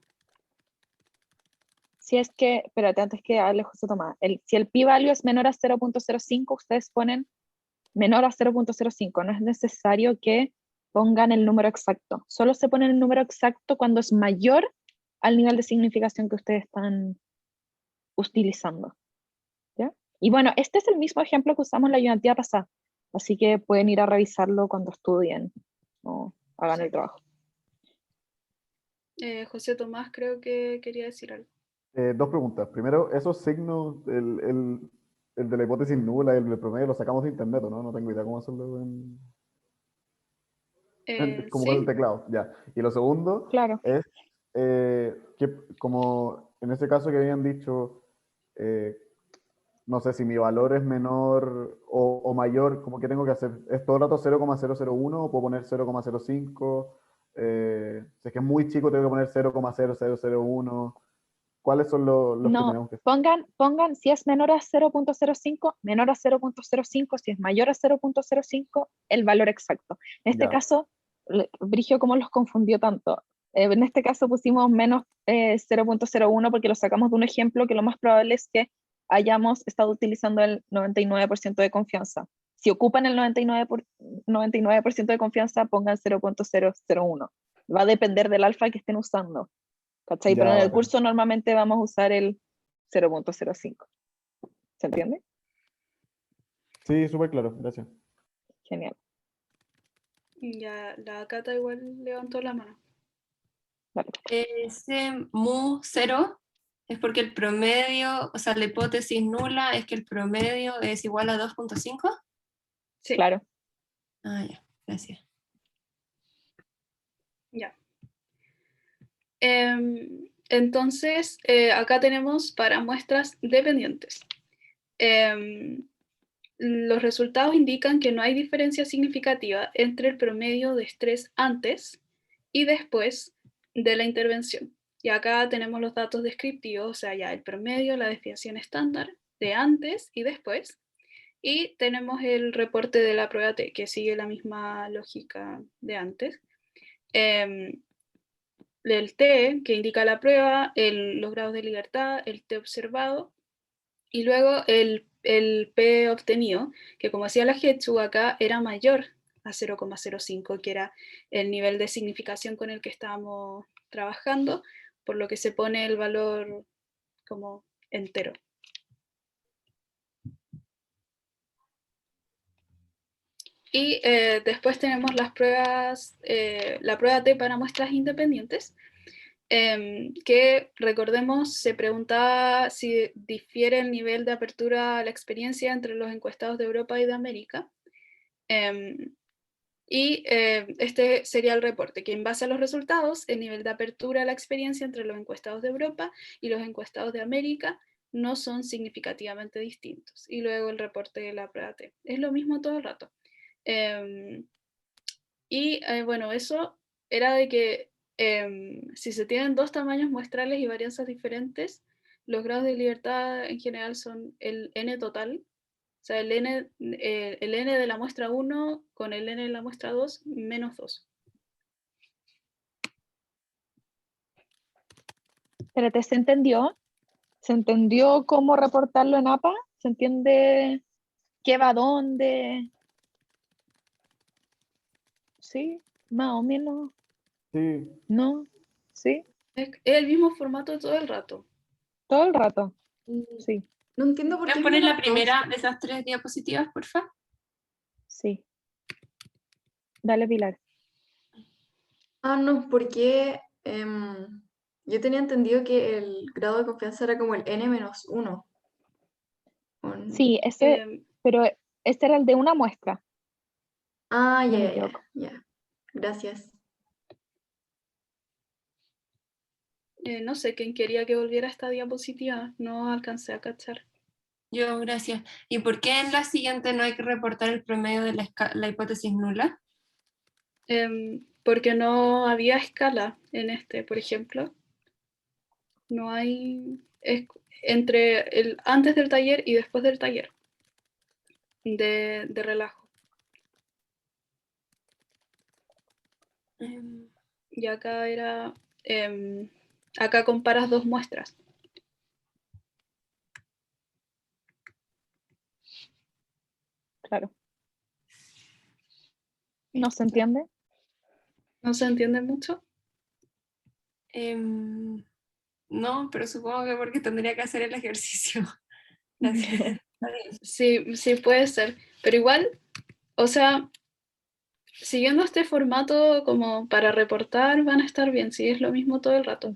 Si es que, espérate, antes que hable José Tomás, si el p-value es menor a 0.05, ustedes ponen menor a 0.05, no es necesario que pongan el número exacto, solo se pone el número exacto cuando es mayor al nivel de significación que ustedes están utilizando. ¿Ya? Y bueno, este es el mismo ejemplo que usamos la ayudantía pasada, así que pueden ir a revisarlo cuando estudien o hagan el trabajo. José Tomás creo que quería decir algo. Dos preguntas. Primero, esos signos, el de la hipótesis nula y el del promedio, lo sacamos de internet, ¿no? No tengo idea cómo hacerlo como con el Sí, teclado, ya. Y lo segundo Claro. es que como en ese caso que habían dicho, no sé si mi valor es menor o mayor, ¿cómo que tengo que hacer? ¿Es todo el rato 0,001 o puedo poner 0,05? Si es que es muy chico, tengo que poner 0,0001. ¿Cuáles son los que No, tenemos que hacer? pongan si es menor a 0.05, menor a 0.05, si es mayor a 0.05, el valor exacto. En este Ya, caso, Brigio, ¿cómo los confundió tanto? En este caso pusimos menos 0.01 porque lo sacamos de un ejemplo que lo más probable es que hayamos estado utilizando el 99% de confianza. Si ocupan el 99% de confianza, pongan 0.001. Va a depender del alfa que estén usando. ¿Cachai? Pero ya, en el bacán. curso normalmente vamos a usar el 0.05. ¿Se entiende? Sí, súper claro, gracias. Genial. ya la Cata igual levantó la mano. Vale. Ese mu 0 es porque el promedio, o sea, la hipótesis nula es que el promedio es igual a 2.5. Sí, Claro. Ah, ya, gracias. ya. Entonces, acá tenemos para muestras dependientes. Los resultados indican que no hay diferencia significativa entre el promedio de estrés antes y después de la intervención. Y acá tenemos los datos descriptivos, o sea, ya el promedio, la desviación estándar de antes y después. Y tenemos el reporte de la prueba T, que sigue la misma lógica de antes. El T, que indica la prueba, los grados de libertad, el T observado, y luego el P obtenido, que como decía la Getsu, acá era mayor a 0,05, que era el nivel de significación con el que estábamos trabajando, por lo que se pone el valor como entero. Y después tenemos las pruebas, la prueba T para muestras independientes, que recordemos se preguntaba si difiere el nivel de apertura a la experiencia entre los encuestados de Europa y de América. Este sería el reporte, que en base a los resultados, el nivel de apertura a la experiencia entre los encuestados de Europa y los encuestados de América no son significativamente distintos. Y luego el reporte de la prueba T. Es lo mismo todo el rato. Bueno, eso era de que si se tienen dos tamaños muestrales y varianzas diferentes, los grados de libertad en general son el n total, o sea, el n de la muestra 1 con el n de la muestra 2 menos 2. Espérate, ¿se entendió? ¿Se entendió cómo reportarlo en APA? ¿Se entiende qué va dónde? ¿Sí? Más o menos. Sí, ¿No? ¿Sí? Es el mismo formato todo el rato. Todo el rato. Y Sí, no entiendo por qué ¿Puedes es poner la menos dos. primera de esas 3 diapositivas, por favor? sí. Dale, Pilar. Ah, no, porque Yo tenía entendido que el grado de confianza era como el n-1. Sí, Em, pero ese era el de una muestra, Ah, si no me ya, equivoco. ya. Gracias. no sé quién quería que volviera esta diapositiva, no alcancé a cachar. Yo, gracias. ¿Y por qué en la siguiente no hay que reportar el promedio de la hipótesis nula? Porque no había escala en este, por ejemplo. No hay entre el antes del taller y después del taller de relajo. Em, Y acá era, acá comparas dos muestras. Claro. ¿No se entiende? ¿No se entiende mucho? no, pero supongo que porque tendría que hacer el ejercicio. Gracias. Está bien. Sí, sí puede ser, pero igual, o sea, siguiendo este formato como para reportar van a estar bien, sí, es lo mismo todo el rato.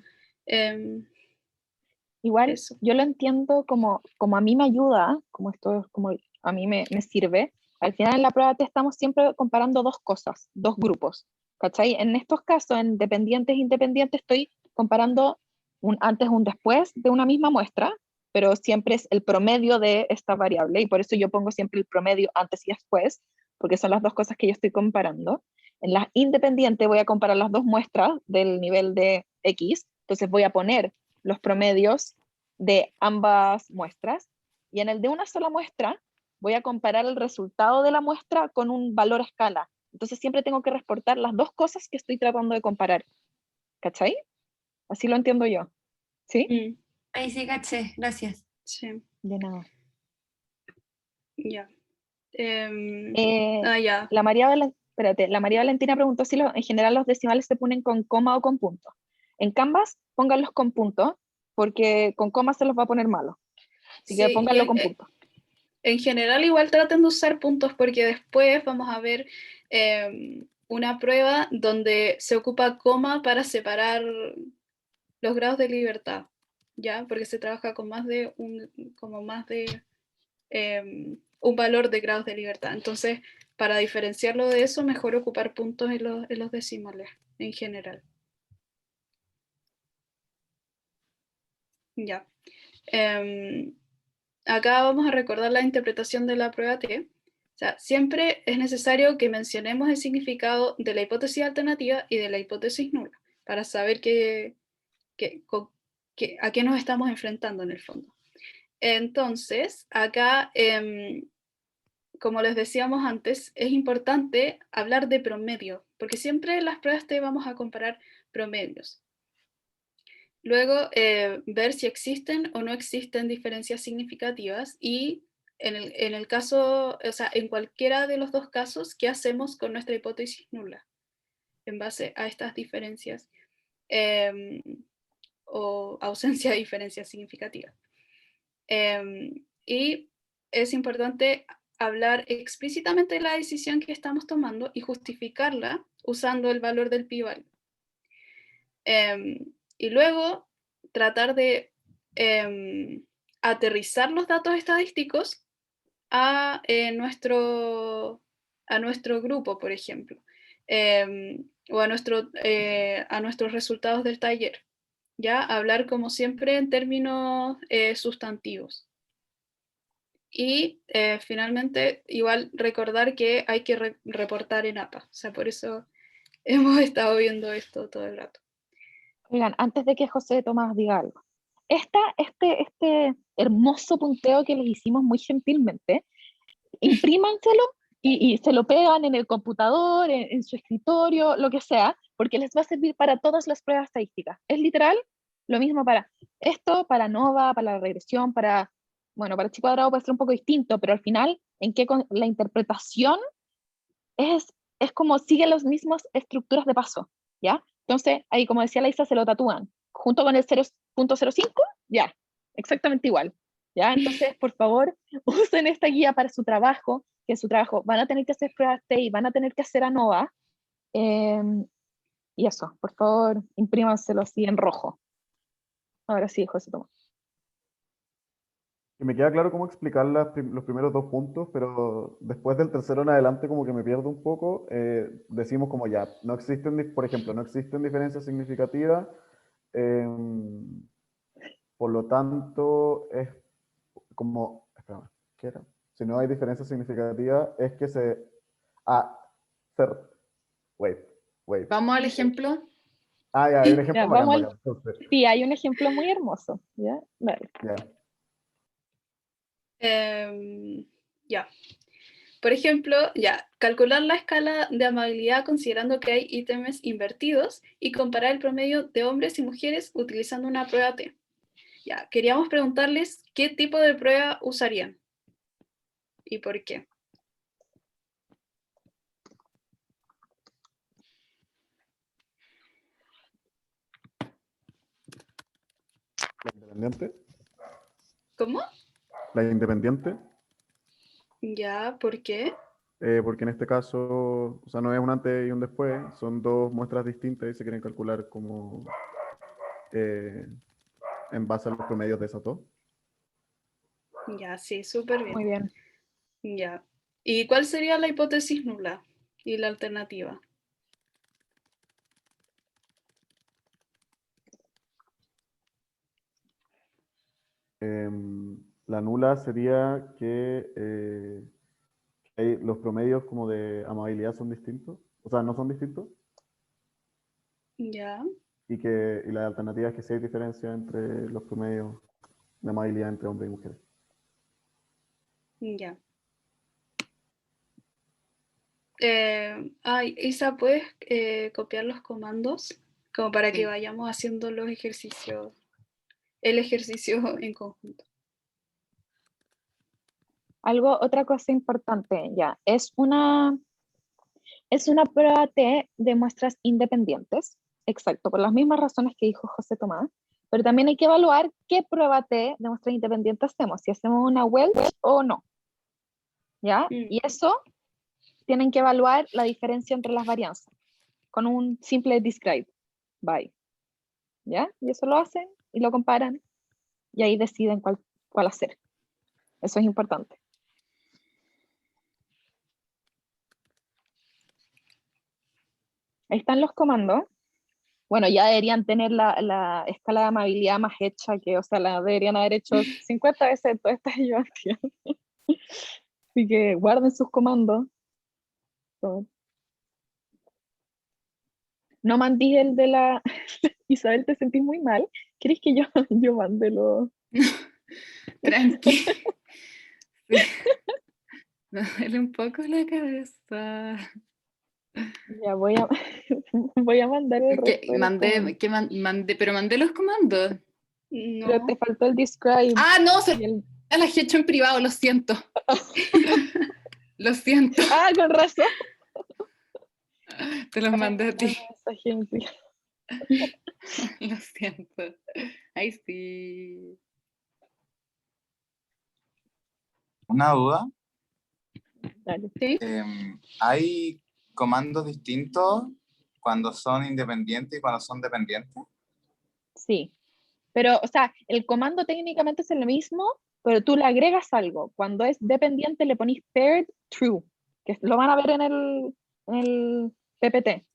Igual, Eso. yo lo entiendo como a mí me ayuda, como esto es como a mí me sirve. Al final en la prueba te estamos siempre comparando dos cosas, dos grupos, ¿cachai? En estos casos, en dependientes e independientes, estoy comparando un antes, un después de una misma muestra, pero siempre es el promedio de esta variable, y por eso yo pongo siempre el promedio antes y después, porque son las dos cosas que yo estoy comparando. En las independientes voy a comparar las dos muestras del nivel de X, entonces voy a poner los promedios de ambas muestras, y en el de una sola muestra voy a comparar el resultado de la muestra con un valor a escala. Entonces siempre tengo que reportar las dos cosas que estoy tratando de comparar. ¿Cachai? Así lo entiendo yo. ¿Sí? Ahí sí, caché, gracias. Sí, De nada. ya. Ya. La María Valentina preguntó si en general los decimales se ponen con coma o con punto. En Canvas, pónganlos con punto, porque con coma se los va a poner malo. Así que Sí, y pónganlo con punto. en general igual traten de usar puntos porque después vamos a ver una prueba donde se ocupa coma para separar los grados de libertad, ¿ya? Porque se trabaja con más de un valor de grados de libertad. Entonces, para diferenciarlo de eso, mejor ocupar puntos en los decimales en general. Ya. Acá vamos a recordar la interpretación de la prueba T. O sea, siempre es necesario que mencionemos el significado de la hipótesis alternativa y de la hipótesis nula para saber a qué nos estamos enfrentando en el fondo. Entonces, acá, como les decíamos antes, es importante hablar de promedio, porque siempre en las pruebas T vamos a comparar promedios. Luego, ver si existen o no existen diferencias significativas y en el caso, o sea, en cualquiera de los dos casos, ¿qué hacemos con nuestra hipótesis nula en base a estas diferencias o ausencia de diferencias significativas? Y es importante hablar explícitamente de la decisión que estamos tomando y justificarla usando el valor del pi-value. Y luego tratar de aterrizar los datos estadísticos a nuestro grupo, por ejemplo, o a nuestros resultados del taller. ¿Ya? Hablar como siempre en términos sustantivos. Y finalmente, igual recordar que hay que reportar en APA. O sea, por eso hemos estado viendo esto todo el rato. Oigan, antes de que José Tomás diga algo, este hermoso punteo que les hicimos muy gentilmente, imprímanselo y se lo pegan en el computador, en su escritorio, lo que sea, porque les va a servir para todas las pruebas estadísticas. Es literal lo mismo para esto, para ANOVA, para la regresión, bueno, para chi cuadrado puede ser un poco distinto, pero al final, la interpretación es como sigue las mismas estructuras de paso, ¿ya? Entonces, ahí como decía la Isa, se lo tatúan, junto con el 0.05, ya, exactamente igual, ¿ya? Entonces, por favor, usen esta guía para su trabajo, que en su trabajo van a tener que hacer pruebas TI, van a tener que hacer ANOVA, y eso, por favor, imprímanselo así en rojo. Ahora sí, José Tomás. Y me queda claro cómo explicar los primeros dos puntos, pero después del tercero en adelante como que me pierdo un poco. Decimos como ya, no existen, por ejemplo, no existen diferencias significativas, em, por lo tanto es como, espérame, ¿qué era? Si no hay diferencia significativa, es que ah, ser, wait, wait. Vamos al ejemplo. Ah, ya, hay un ejemplo Ya, bacán, vamos al... bacán. Entonces, Sí, hay un ejemplo muy hermoso. ¿Ya? Vale. ya. Ya. Por ejemplo, ya, calcular la escala de amabilidad considerando que hay ítems invertidos y comparar el promedio de hombres y mujeres utilizando una prueba T. Ya, queríamos preguntarles qué tipo de prueba usarían y por qué. La independiente. ¿Cómo? La independiente. Ya, ¿por qué? Porque en este caso, o sea, no es un antes y un después, son dos muestras distintas y se quieren calcular como en base a los promedios de esas dos. Ya, sí, súper Muy bien. bien. Ya. ¿Y cuál sería la hipótesis nula y la alternativa? La nula sería que los promedios como de amabilidad son distintos, o sea, no son distintos, Ya, y la alternativa es que sí hay diferencia entre los promedios de amabilidad entre hombres y mujeres. ya. Isa, ¿puedes copiar los comandos? Como para que Sí. vayamos haciendo los ejercicios, el ejercicio en conjunto. Otra cosa importante, ya, es una prueba T de muestras independientes, exacto, por las mismas razones que dijo José Tomás, pero también hay que evaluar qué prueba T de muestras independientes hacemos, si hacemos una Welch o no, ¿ya? Y eso tienen que evaluar la diferencia entre las varianzas con un simple describe by, ¿ya? Y eso lo hacen y lo comparan y ahí deciden cuál hacer. Eso es importante. Ahí están los comandos. Bueno, ya deberían tener la escala de amabilidad más hecha, o sea, la deberían haber hecho 50 veces toda esta ayudantes. Así que guarden sus comandos. No mandí el de la... Isabel, te sentís muy mal. ¿Querés que yo mande los... Tranqui. Me duele un poco la cabeza. Ya voy a, voy a mandar el resto de los comandos. Pero mandé los comandos. Pero te faltó el describe. Ah, no, y el... las he hecho en privado, lo siento. Lo siento. Ah, con razón. Te los mandé a ti. Lo siento. Ay, sí. Una duda. Dale. ¿Sí? ¿Hay comandos distintos cuando son independientes y cuando son dependientes? Sí. Pero, o sea, el comando técnicamente es el mismo, pero tú le agregas algo. Cuando es dependiente le ponís paired true, que lo van a ver en el PPT,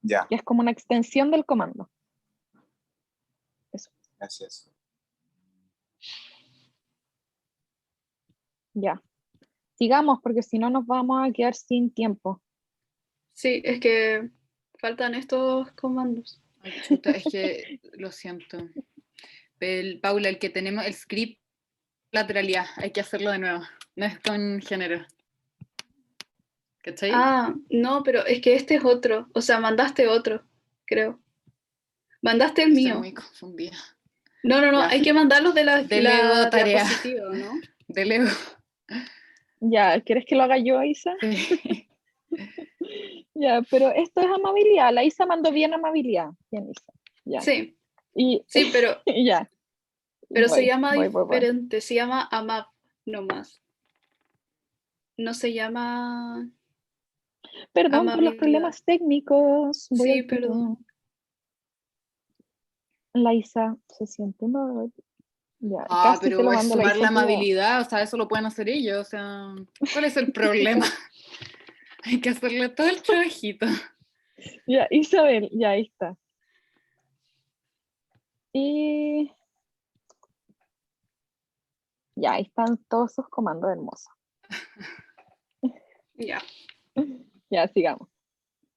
Ya, que es como una extensión del comando. Eso. gracias. Ya. Sigamos, porque si no nos vamos a quedar sin tiempo. Sí, es que faltan estos comandos. Ay, chuta, es que lo siento. Paula, el que tenemos, el script, lateralidad, hay que hacerlo de nuevo. No es con género. ¿Cachai? Ah, no, pero es que este es otro. O sea, mandaste otro, creo. Mandaste el Estoy mío. muy confundida. No, Ya. hay que mandarlos de la Delego tarea. diapositiva, ¿no? Delego. Ya, ¿quieres que lo haga yo, Isa? Sí. Ya, pero esto es amabilidad. La Isa mandó bien amabilidad. Bien, Isa. Ya. Sí, Y, sí, pero ya. se llama Voy. diferente. Se llama AMAP nomás. No se llama Perdón por los amabilidad. problemas técnicos. Voy Sí, al tiro. perdón. Laisa se siente mal. Ya, Ah, casi te pero lo es mando, sumar Laisa, la como- amabilidad, o sea, eso lo pueden hacer ellos, o sea, ¿cuál es el problema? Hay que hacerle todo el trabajito. Ya, Isabel, ya ahí está. Y ya, ahí están todos sus comandos hermosos. Ya. Ya, sigamos.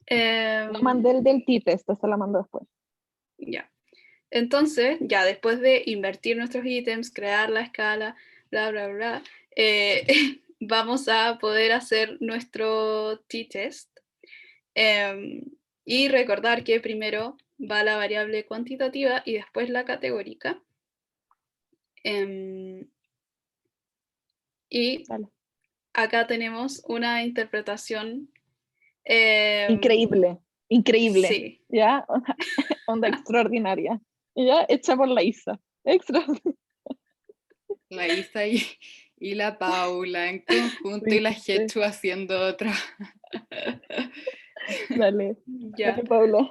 La mandé el del t-test, se la mando después. Ya. Entonces, ya después de invertir nuestros ítems, crear la escala, bla, bla, bla, vamos a poder hacer nuestro t-test. Y recordar que primero va la variable cuantitativa y después la categórica. Y Dale. acá tenemos una interpretación. Increíble, increíble. Sí. ¿Ya? Onda extraordinaria. ¿Ya? Hecha por Laisa. Extraordinaria. La Isa y la Paula en conjunto y la Hechu haciendo otra. Dale, Ya. dale, Paula.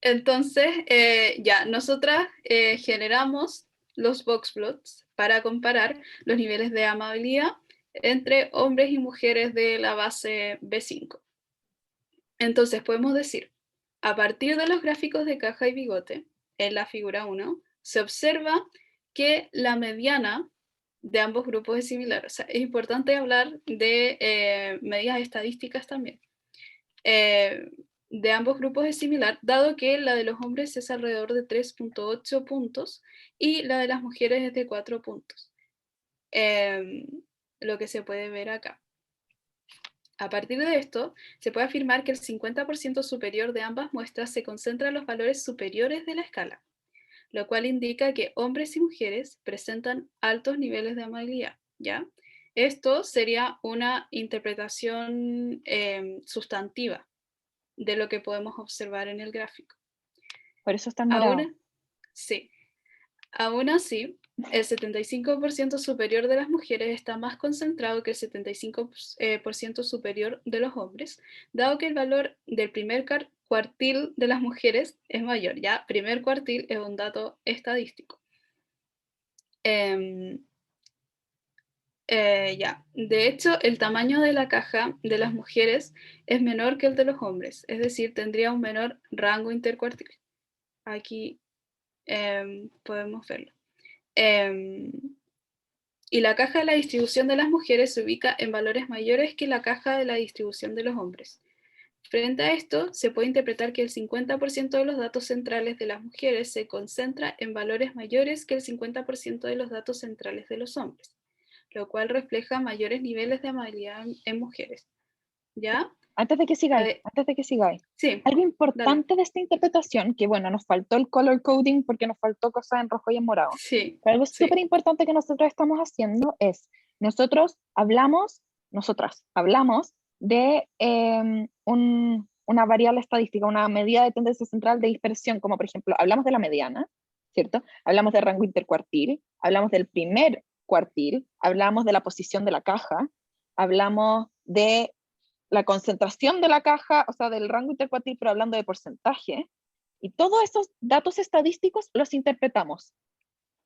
Entonces, ya, nosotras generamos los boxplots para comparar los niveles de amabilidad entre hombres y mujeres de la base B5. Entonces, podemos decir, a partir de los gráficos de caja y bigote, en la figura 1, se observa que la mediana de ambos grupos es similar. O sea, es importante hablar de medidas estadísticas también. De ambos grupos es similar, dado que la de los hombres es alrededor de 3.8 puntos y la de las mujeres es de 4 puntos. Lo que se puede ver acá. A partir de esto, se puede afirmar que el 50% superior de ambas muestras se concentra en los valores superiores de la escala, lo cual indica que hombres y mujeres presentan altos niveles de amabilidad, ¿ya? Esto sería una interpretación sustantiva de lo que podemos observar en el gráfico. Por eso está en morado. Sí. Aún así, el 75% superior de las mujeres está más concentrado que el 75% superior de los hombres, dado que el valor del primer cuartil de las mujeres es mayor. Ya, primer cuartil es un dato estadístico. Ya, de hecho, el tamaño de la caja de las mujeres es menor que el de los hombres, es decir, tendría un menor rango intercuartil. Aquí podemos verlo. Y la caja de la distribución de las mujeres se ubica en valores mayores que la caja de la distribución de los hombres. Frente a esto, se puede interpretar que el 50% de los datos centrales de las mujeres se concentra en valores mayores que el 50% de los datos centrales de los hombres, lo cual refleja mayores niveles de amabilidad en mujeres. ¿Ya? Antes de que sigáis, sí, algo importante de esta interpretación, que bueno, nos faltó el color coding porque nos faltó cosas en rojo y en morado. Sí, pero algo súper importante que nosotros estamos haciendo es, nosotras hablamos de una variable estadística, una medida de tendencia central de dispersión, como por ejemplo, hablamos de la mediana, ¿cierto? Hablamos de rango intercuartil, hablamos del primer cuartil, hablamos de la posición de la caja, hablamos de la concentración de la caja, o sea, del rango intercuartil, pero hablando de porcentaje, y todos esos datos estadísticos los interpretamos,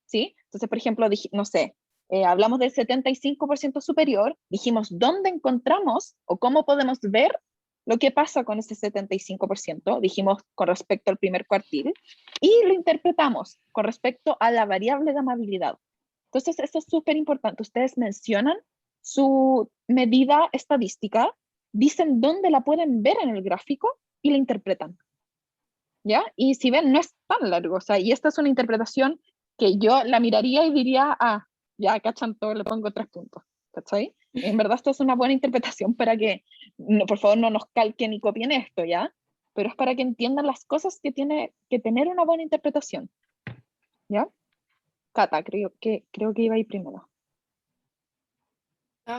¿sí? Entonces, por ejemplo, no sé, hablamos del 75% superior, dijimos dónde encontramos o cómo podemos ver lo que pasa con ese 75%, dijimos con respecto al primer cuartil, y lo interpretamos con respecto a la variable de amabilidad. Entonces, esto es súper importante. Ustedes mencionan su medida estadística, dicen dónde la pueden ver en el gráfico y la interpretan. ¿Ya? Y si ven, no es tan largo, o sea, y esta es una interpretación que yo la miraría y diría, ya cachan todo, le pongo 3 puntos, ¿cachai? En verdad esto es una buena interpretación para que, no, por favor, no nos calquen y copien esto, ¿ya? Pero es para que entiendan las cosas que tiene que tener una buena interpretación, ¿ya? Cata, creo que iba ahí primero.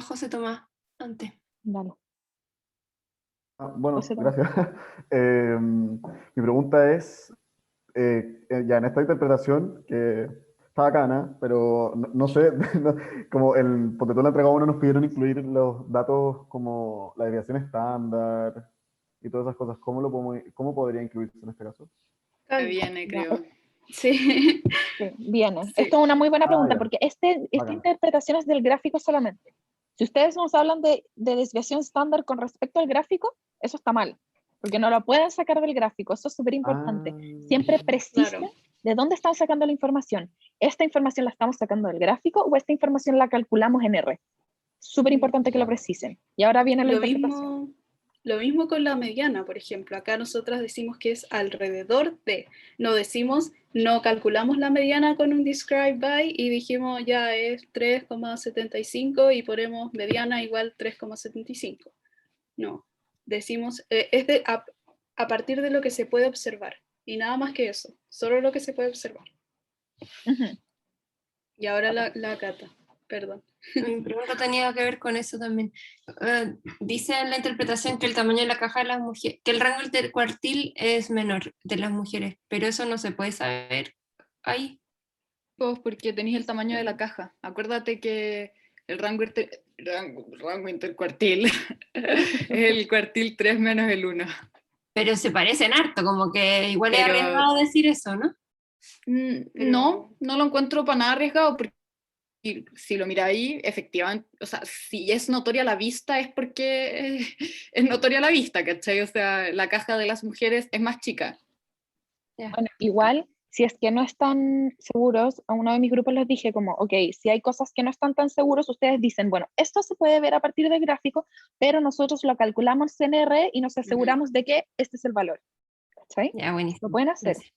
José Tomás, antes. Dale. Bueno, gracias. Mi pregunta es, ya en esta interpretación, que está bacana, pero no sé, como porque tú la entrega uno nos pidieron incluir los datos como la desviación estándar y todas esas cosas, ¿cómo podría incluirse en este caso? Que viene, creo. Sí. Sí, viene. Sí. Esto es una muy buena pregunta ya. porque esta Bacán. interpretación es del gráfico solamente. Si ustedes nos hablan de desviación estándar con respecto al gráfico, eso está mal, porque no lo pueden sacar del gráfico. Eso es súper importante. Siempre precisen Claro. de dónde están sacando la información. ¿Esta información la estamos sacando del gráfico o esta información la calculamos en R? Súper importante que lo precisen. Y ahora viene la interpretación. Lo mismo con la mediana, por ejemplo. Acá nosotras decimos que es alrededor de. No calculamos la mediana con un describe by y dijimos ya es 3,75 y ponemos mediana igual 3,75. No, decimos, a partir de lo que se puede observar. Y nada más que eso, solo lo que se puede observar. Ujú. Y ahora la Cata, perdón. Mi pregunta tenía que ver con eso también. Dice en la interpretación que el tamaño de la caja de las mujeres, que el rango intercuartil es menor de las mujeres, pero eso no se puede saber ahí. Pues porque tenéis el tamaño de la caja. Acuérdate que el rango intercuartil es el cuartil 3 menos el 1. Pero se parecen harto, como que igual es Pero- arriesgado decir eso, ¿no? No lo encuentro para nada arriesgado, porque si lo miráis, efectivamente, o sea, si es notoria a la vista es porque es notoria a la vista, ¿cachai? O sea, la caja de las mujeres es más chica. Bueno, igual, si es que no están seguros, a uno de mis grupos les dije como, ok, si hay cosas que no están tan seguros, ustedes dicen, bueno, esto se puede ver a partir del gráfico, pero nosotros lo calculamos en R y nos aseguramos de que este es el valor. ¿Sí? Ya, buenísimo. Lo pueden hacer. Gracias.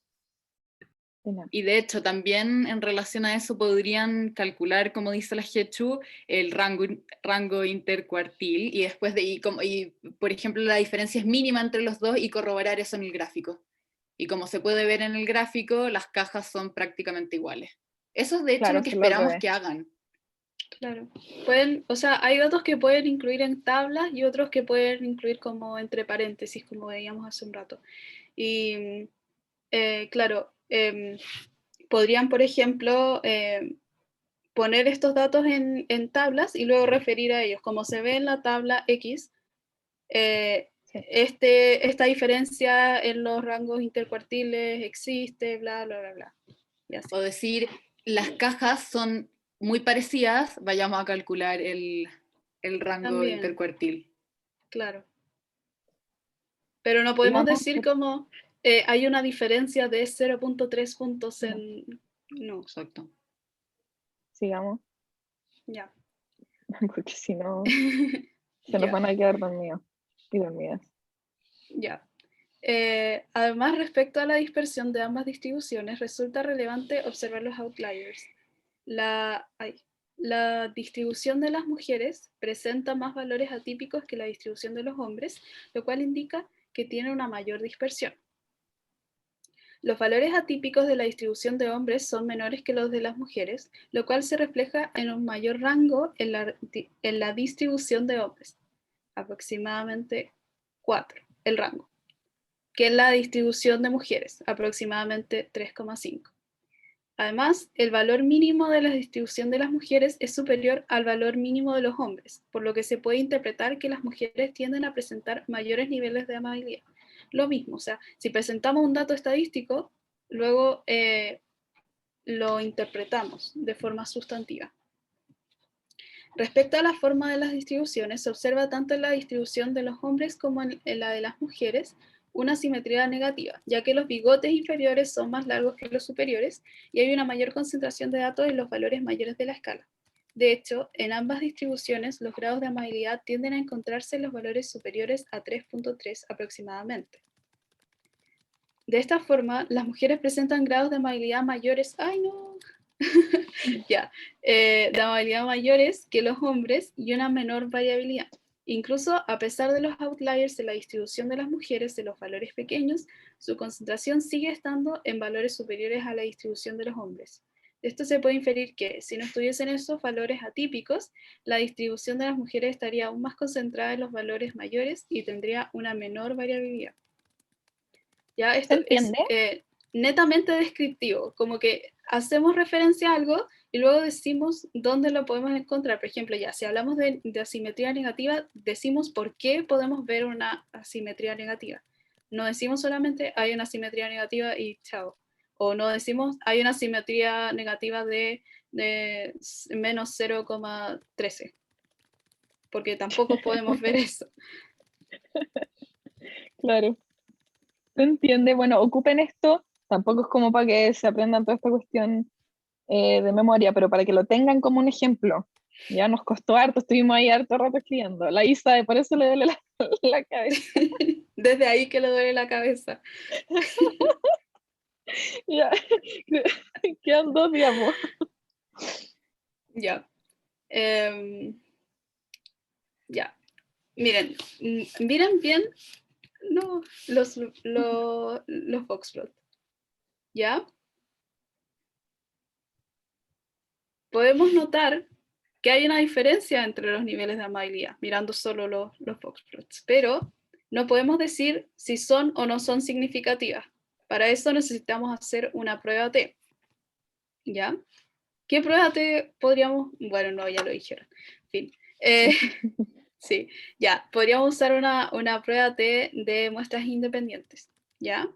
De nada. Y de hecho, también en relación a eso podrían calcular, como dice la Jechu, el rango intercuartil y después por ejemplo, la diferencia es mínima entre los dos y corroborar eso en el gráfico. Y como se puede ver en el gráfico, las cajas son prácticamente iguales. Eso es de hecho Claro, lo que eso es lo esperamos que ve. que hagan. Claro. O sea, hay datos que pueden incluir en tablas y otros que pueden incluir como entre paréntesis, como veíamos hace un rato. Y claro, podrían, por ejemplo, poner estos datos en tablas y luego referir a ellos. Como se ve en la tabla X, Sí. esta diferencia en los rangos intercuartiles existe, bla, bla, bla, bla. Y así. O decir, las cajas son muy parecidas, vayamos a calcular el rango También. intercuartil. Claro. Pero no podemos Digamos decir que- como hay una diferencia de 0.3 puntos en... No, Exacto. Sigamos, ya. porque si no, se nos Ya. van a quedar dormidos y dormidas. Ya. Además, respecto a la dispersión de ambas distribuciones, resulta relevante observar los outliers. La distribución de las mujeres presenta más valores atípicos que la distribución de los hombres, lo cual indica que tiene una mayor dispersión. Los valores atípicos de la distribución de hombres son menores que los de las mujeres, lo cual se refleja en un mayor rango en la distribución de hombres, aproximadamente 4, el rango, que en la distribución de mujeres, aproximadamente 3,5. Además, el valor mínimo de la distribución de las mujeres es superior al valor mínimo de los hombres, por lo que se puede interpretar que las mujeres tienden a presentar mayores niveles de amabilidad. Lo mismo, o sea, si presentamos un dato estadístico, luego lo interpretamos de forma sustantiva. Respecto a la forma de las distribuciones, se observa tanto en la distribución de los hombres como en la de las mujeres una simetría negativa, ya que los bigotes inferiores son más largos que los superiores y hay una mayor concentración de datos en los valores mayores de la escala. De hecho, en ambas distribuciones, los grados de amabilidad tienden a encontrarse en los valores superiores a 3.3 aproximadamente. De esta forma, las mujeres presentan grados de amabilidad mayores, de amabilidad mayores que los hombres y una menor variabilidad. Incluso a pesar de los outliers en la distribución de las mujeres de los valores pequeños, su concentración sigue estando en valores superiores a la distribución de los hombres. De esto se puede inferir que, si no estuviesen estos valores atípicos, la distribución de las mujeres estaría aún más concentrada en los valores mayores y tendría una menor variabilidad. Ya, esto entiende? es netamente descriptivo, como que hacemos referencia a algo y luego decimos dónde lo podemos encontrar. Por ejemplo, ya, si hablamos de asimetría negativa, decimos por qué podemos ver una asimetría negativa. No decimos solamente hay una asimetría negativa y chao. O no decimos, hay una simetría negativa de menos 0,13. Porque tampoco podemos ver eso. Claro. ¿Se entiende? Bueno, ocupen esto, tampoco es como para que se aprendan toda esta cuestión de memoria, pero para que lo tengan como un ejemplo. Ya nos costó harto, estuvimos ahí harto rato escribiendo. La Isa, por eso le duele la cabeza. Desde ahí que le duele la cabeza. Ya, quedan 2 diamos. Ya. Ya. Miren, miren bien los boxplot. ¿Ya? Podemos notar que hay una diferencia entre los niveles de amabilidad, mirando solo los boxplots, pero no podemos decir si son o no son significativas. Para eso necesitamos hacer una prueba T. ¿Ya? ¿Qué prueba T podríamos? Bueno, no, ya lo dijeron. En fin. Sí, ya. Podríamos usar una prueba T de muestras independientes. ¿Ya?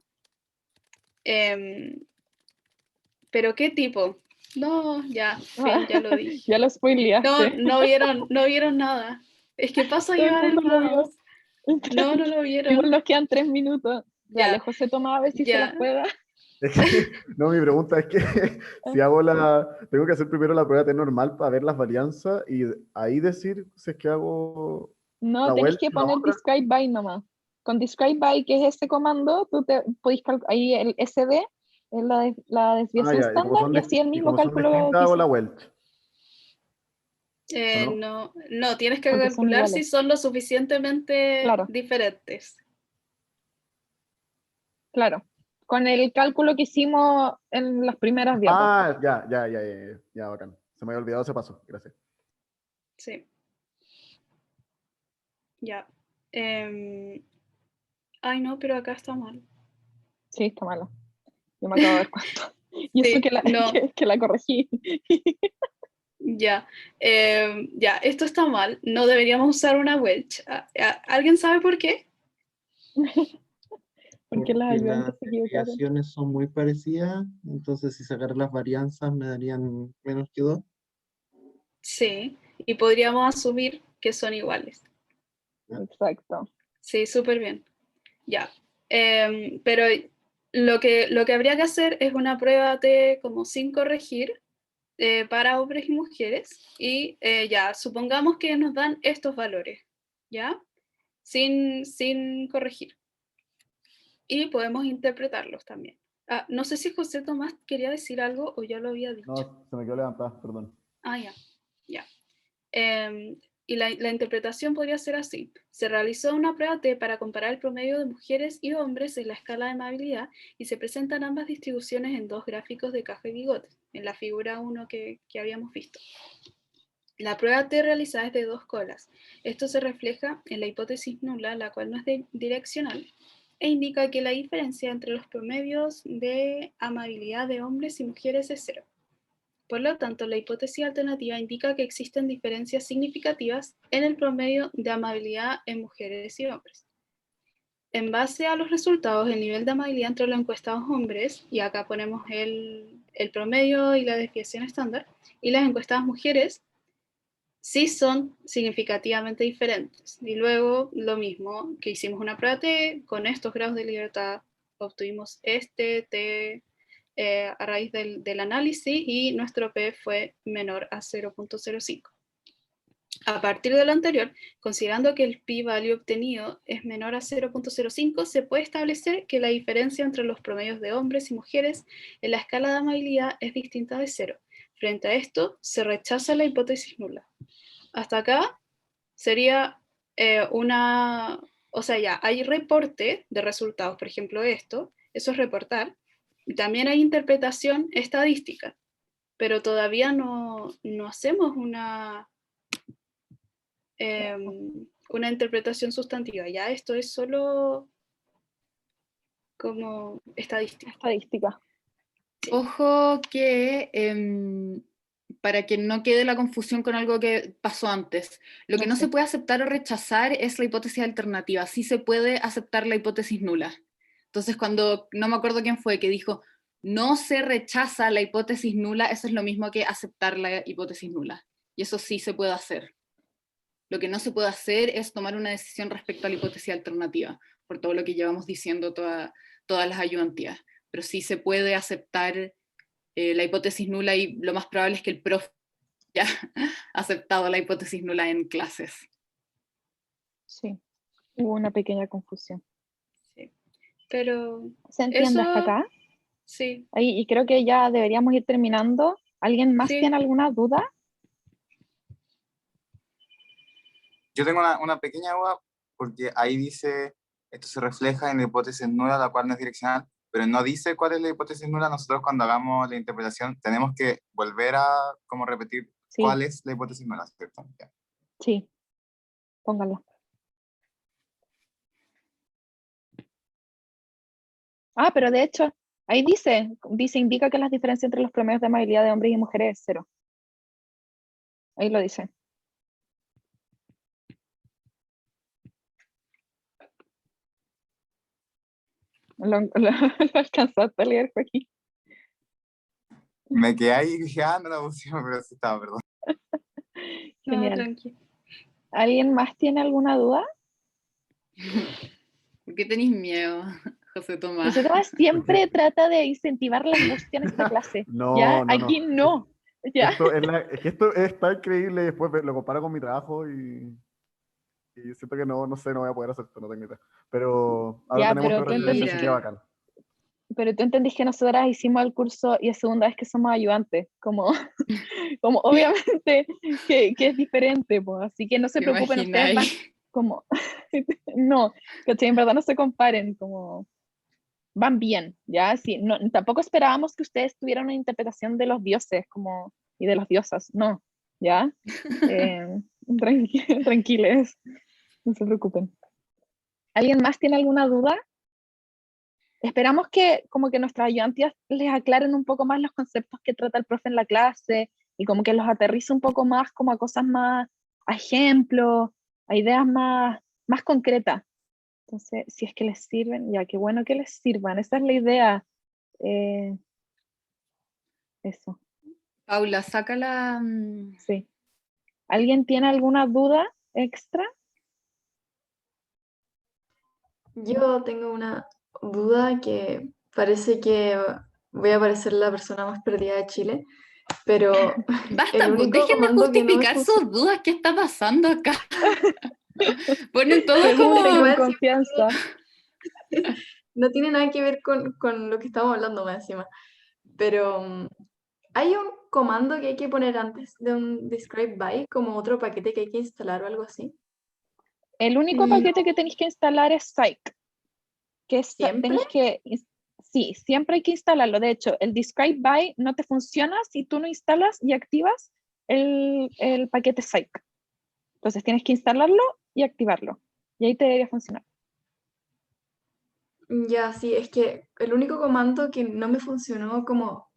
¿Pero qué tipo? No, ya, fin, ya lo dije. Ya lo spoileaste. No vieron nada. Es que paso a Todo el llevar el mundo lo vio. mouse. No lo vieron. Igual nos quedan 3 minutos. Ya. Dale, José, toma a ver si se Ya. las juega. No, mi pregunta es que si tengo que hacer primero la prueba T normal para ver las varianzas y ahí decir si es que hago No, la tenés vuelta que y la poner otra. describe by nomás. Con describe by, que es ese comando, tú te podés ahí el SD es la desviación Ya, y como estándar son, y así el y mismo como son cálculo distintas, que hago la hiciste, vuelta. ¿O no? No, tienes que porque son calcular si iguales. son lo suficientemente Claro. diferentes. Claro. Con el cálculo que hicimos en las primeras diapos. Ya, bacán. Se me había olvidado ese paso, gracias. Sí. Ya. Ay, no, pero acá está mal. Sí, está malo. Yo me acabo de dar cuenta. Y eso Sí, que no. que la corregí. Ya. Ya, esto está mal. No deberíamos usar una Welch. ¿Alguien sabe por qué? Porque las ayudantes se equivocaron. desviaciones son muy parecidas, entonces si sacara las varianzas me darían menos que 2. Sí, y podríamos asumir que son iguales. Exacto. Sí, súper bien. Ya. Pero lo que habría que hacer es una prueba T como sin corregir para hombres y mujeres. Y ya, supongamos que nos dan estos valores, ¿ya? Sin corregir. Y podemos interpretarlos también. No sé si José Tomás quería decir algo o ya lo había dicho. No, se me quedó levantada, perdón. Ya. Y la interpretación podría ser así. Se realizó una prueba T para comparar el promedio de mujeres y hombres en la escala de amabilidad y se presentan ambas distribuciones en 2 gráficos de caja y bigotes, en la figura 1 que habíamos visto. La prueba T realizada es de 2 colas. Esto se refleja en la hipótesis nula, la cual no es direccional, e indica que la diferencia entre los promedios de amabilidad de hombres y mujeres es 0. Por lo tanto, la hipótesis alternativa indica que existen diferencias significativas en el promedio de amabilidad en mujeres y hombres. En base a los resultados, el nivel de amabilidad entre los encuestados hombres, y acá ponemos el promedio y la desviación estándar, y las encuestadas mujeres, sí son significativamente diferentes. Y luego, lo mismo, que hicimos una prueba T, con estos grados de libertad obtuvimos T a raíz del análisis y nuestro P fue menor a 0.05. A partir de lo anterior, considerando que el p-value obtenido es menor a 0.05, se puede establecer que la diferencia entre los promedios de hombres y mujeres en la escala de amabilidad es distinta de 0. Frente a esto, se rechaza la hipótesis nula. Hasta acá sería o sea, ya hay reporte de resultados, por ejemplo eso es reportar. También hay interpretación estadística, pero todavía no hacemos una interpretación sustantiva. Ya esto es solo como estadística. Estadística. Sí. Ojo que, para que no quede la confusión con algo que pasó antes, lo que no se puede aceptar o rechazar es la hipótesis alternativa, sí se puede aceptar la hipótesis nula. Entonces cuando, no me acuerdo quién fue, que dijo, no se rechaza la hipótesis nula, eso es lo mismo que aceptar la hipótesis nula. Y eso sí se puede hacer. Lo que no se puede hacer es tomar una decisión respecto a la hipótesis alternativa, por todo lo que llevamos diciendo todas las ayudantías. Pero sí se puede aceptar la hipótesis nula y lo más probable es que el profe ya ha aceptado la hipótesis nula en clases. Sí, hubo una pequeña confusión. Sí. Pero ¿Se entiende hasta eso, acá? sí, Y creo que ya deberíamos ir terminando. ¿Alguien más Sí. tiene alguna duda? Yo tengo una pequeña duda, porque ahí dice, esto se refleja en la hipótesis nula, la cual no es direccional, pero no dice cuál es la hipótesis nula. Nosotros cuando hagamos la interpretación tenemos que volver a como repetir Sí. cuál es la hipótesis nula, ¿cierto? Ya. Sí, póngala. Ah, pero de hecho, ahí indica que las diferencias entre los promedios de amabilidad de hombres y mujeres es 0. Ahí lo dice. Lo alcanzaste a leer, Joaquín. Me quedé ahí y dije, no la pusieron, pero sí estaba, perdón. no, Genial. tranqui. ¿Alguien más tiene alguna duda? ¿Por qué tenéis miedo, José Tomás? José Tomás siempre trata de incentivar la angustia en esta clase. No, ¿Ya? no, Aquí no. no. ¿Ya? Es que esto está increíble y después lo comparo con mi trabajo y siento que no sé, no voy a poder hacer esto, no tengo idea. Pero ahora Ya, tenemos pero otra tú referencia, así que entendiste. bacán. Pero tú entendís que nosotras hicimos el curso y es segunda vez que somos ayudantes, como obviamente que es diferente, pues, así que no se ¿Te preocupen, ustedes van imagináis? como, no, ¿cachai? En verdad no se comparen, como van bien, ¿ya? Sí, no, tampoco esperábamos que ustedes tuvieran una interpretación de los dioses como, y de las diosas, no, ¿ya? Tranquiles, no se preocupen. ¿Alguien más tiene alguna duda? Esperamos que como que nuestras ayudantías les aclaren un poco más los conceptos que trata el profe en la clase y como que los aterrice un poco más como a cosas más, a ejemplos, a ideas más concretas. Entonces, si es que les sirven, ya, qué bueno que les sirvan. Esa es la idea. Eso, Paula, sácala. sí. ¿Alguien tiene alguna duda extra? Yo tengo una duda que parece que voy a parecer la persona más perdida de Chile, pero Basta, el único dejen de comando que no me justificar funciona, sus dudas. ¿Qué está pasando acá? Ponen todo Pregunten como. con igual confianza. no tiene nada que ver con lo que estamos hablando más encima, pero hay un comando que hay que poner antes de un describe by, como otro paquete que hay que instalar o algo así. El único paquete que tenéis que instalar es Psych, que ¿Siempre? tenéis que, sí, siempre hay que instalarlo. De hecho, el describe by no te funciona si tú no instalas y activas el paquete Psych. Entonces tienes que instalarlo y activarlo. Y ahí te debería funcionar. Ya, sí, es que el único comando que no me funcionó como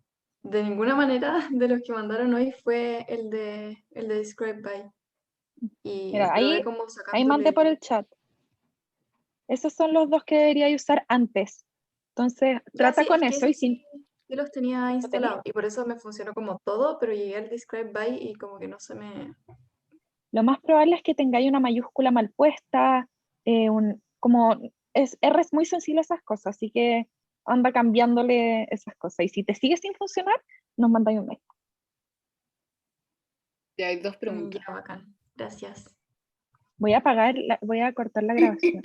de ninguna manera de los que mandaron hoy fue el de describe by. Y Mira, probé ahí como mandé sacándole por el chat. Esos son los dos que deberíais usar antes. Entonces, Ya, trata sí, con es que eso y ese sin... sí los tenía ¿Lo tenías? instalados y por eso me funcionó como todo, pero llegué al describe by y como que no se me... Lo más probable es que tengáis una mayúscula mal puesta, como R es muy sensible a esas cosas, así que anda cambiándole esas cosas. Y si te sigue sin funcionar, nos mandáis un mail. Ya hay dos preguntas. Ya, bacán. Gracias. Voy a cortar la grabación.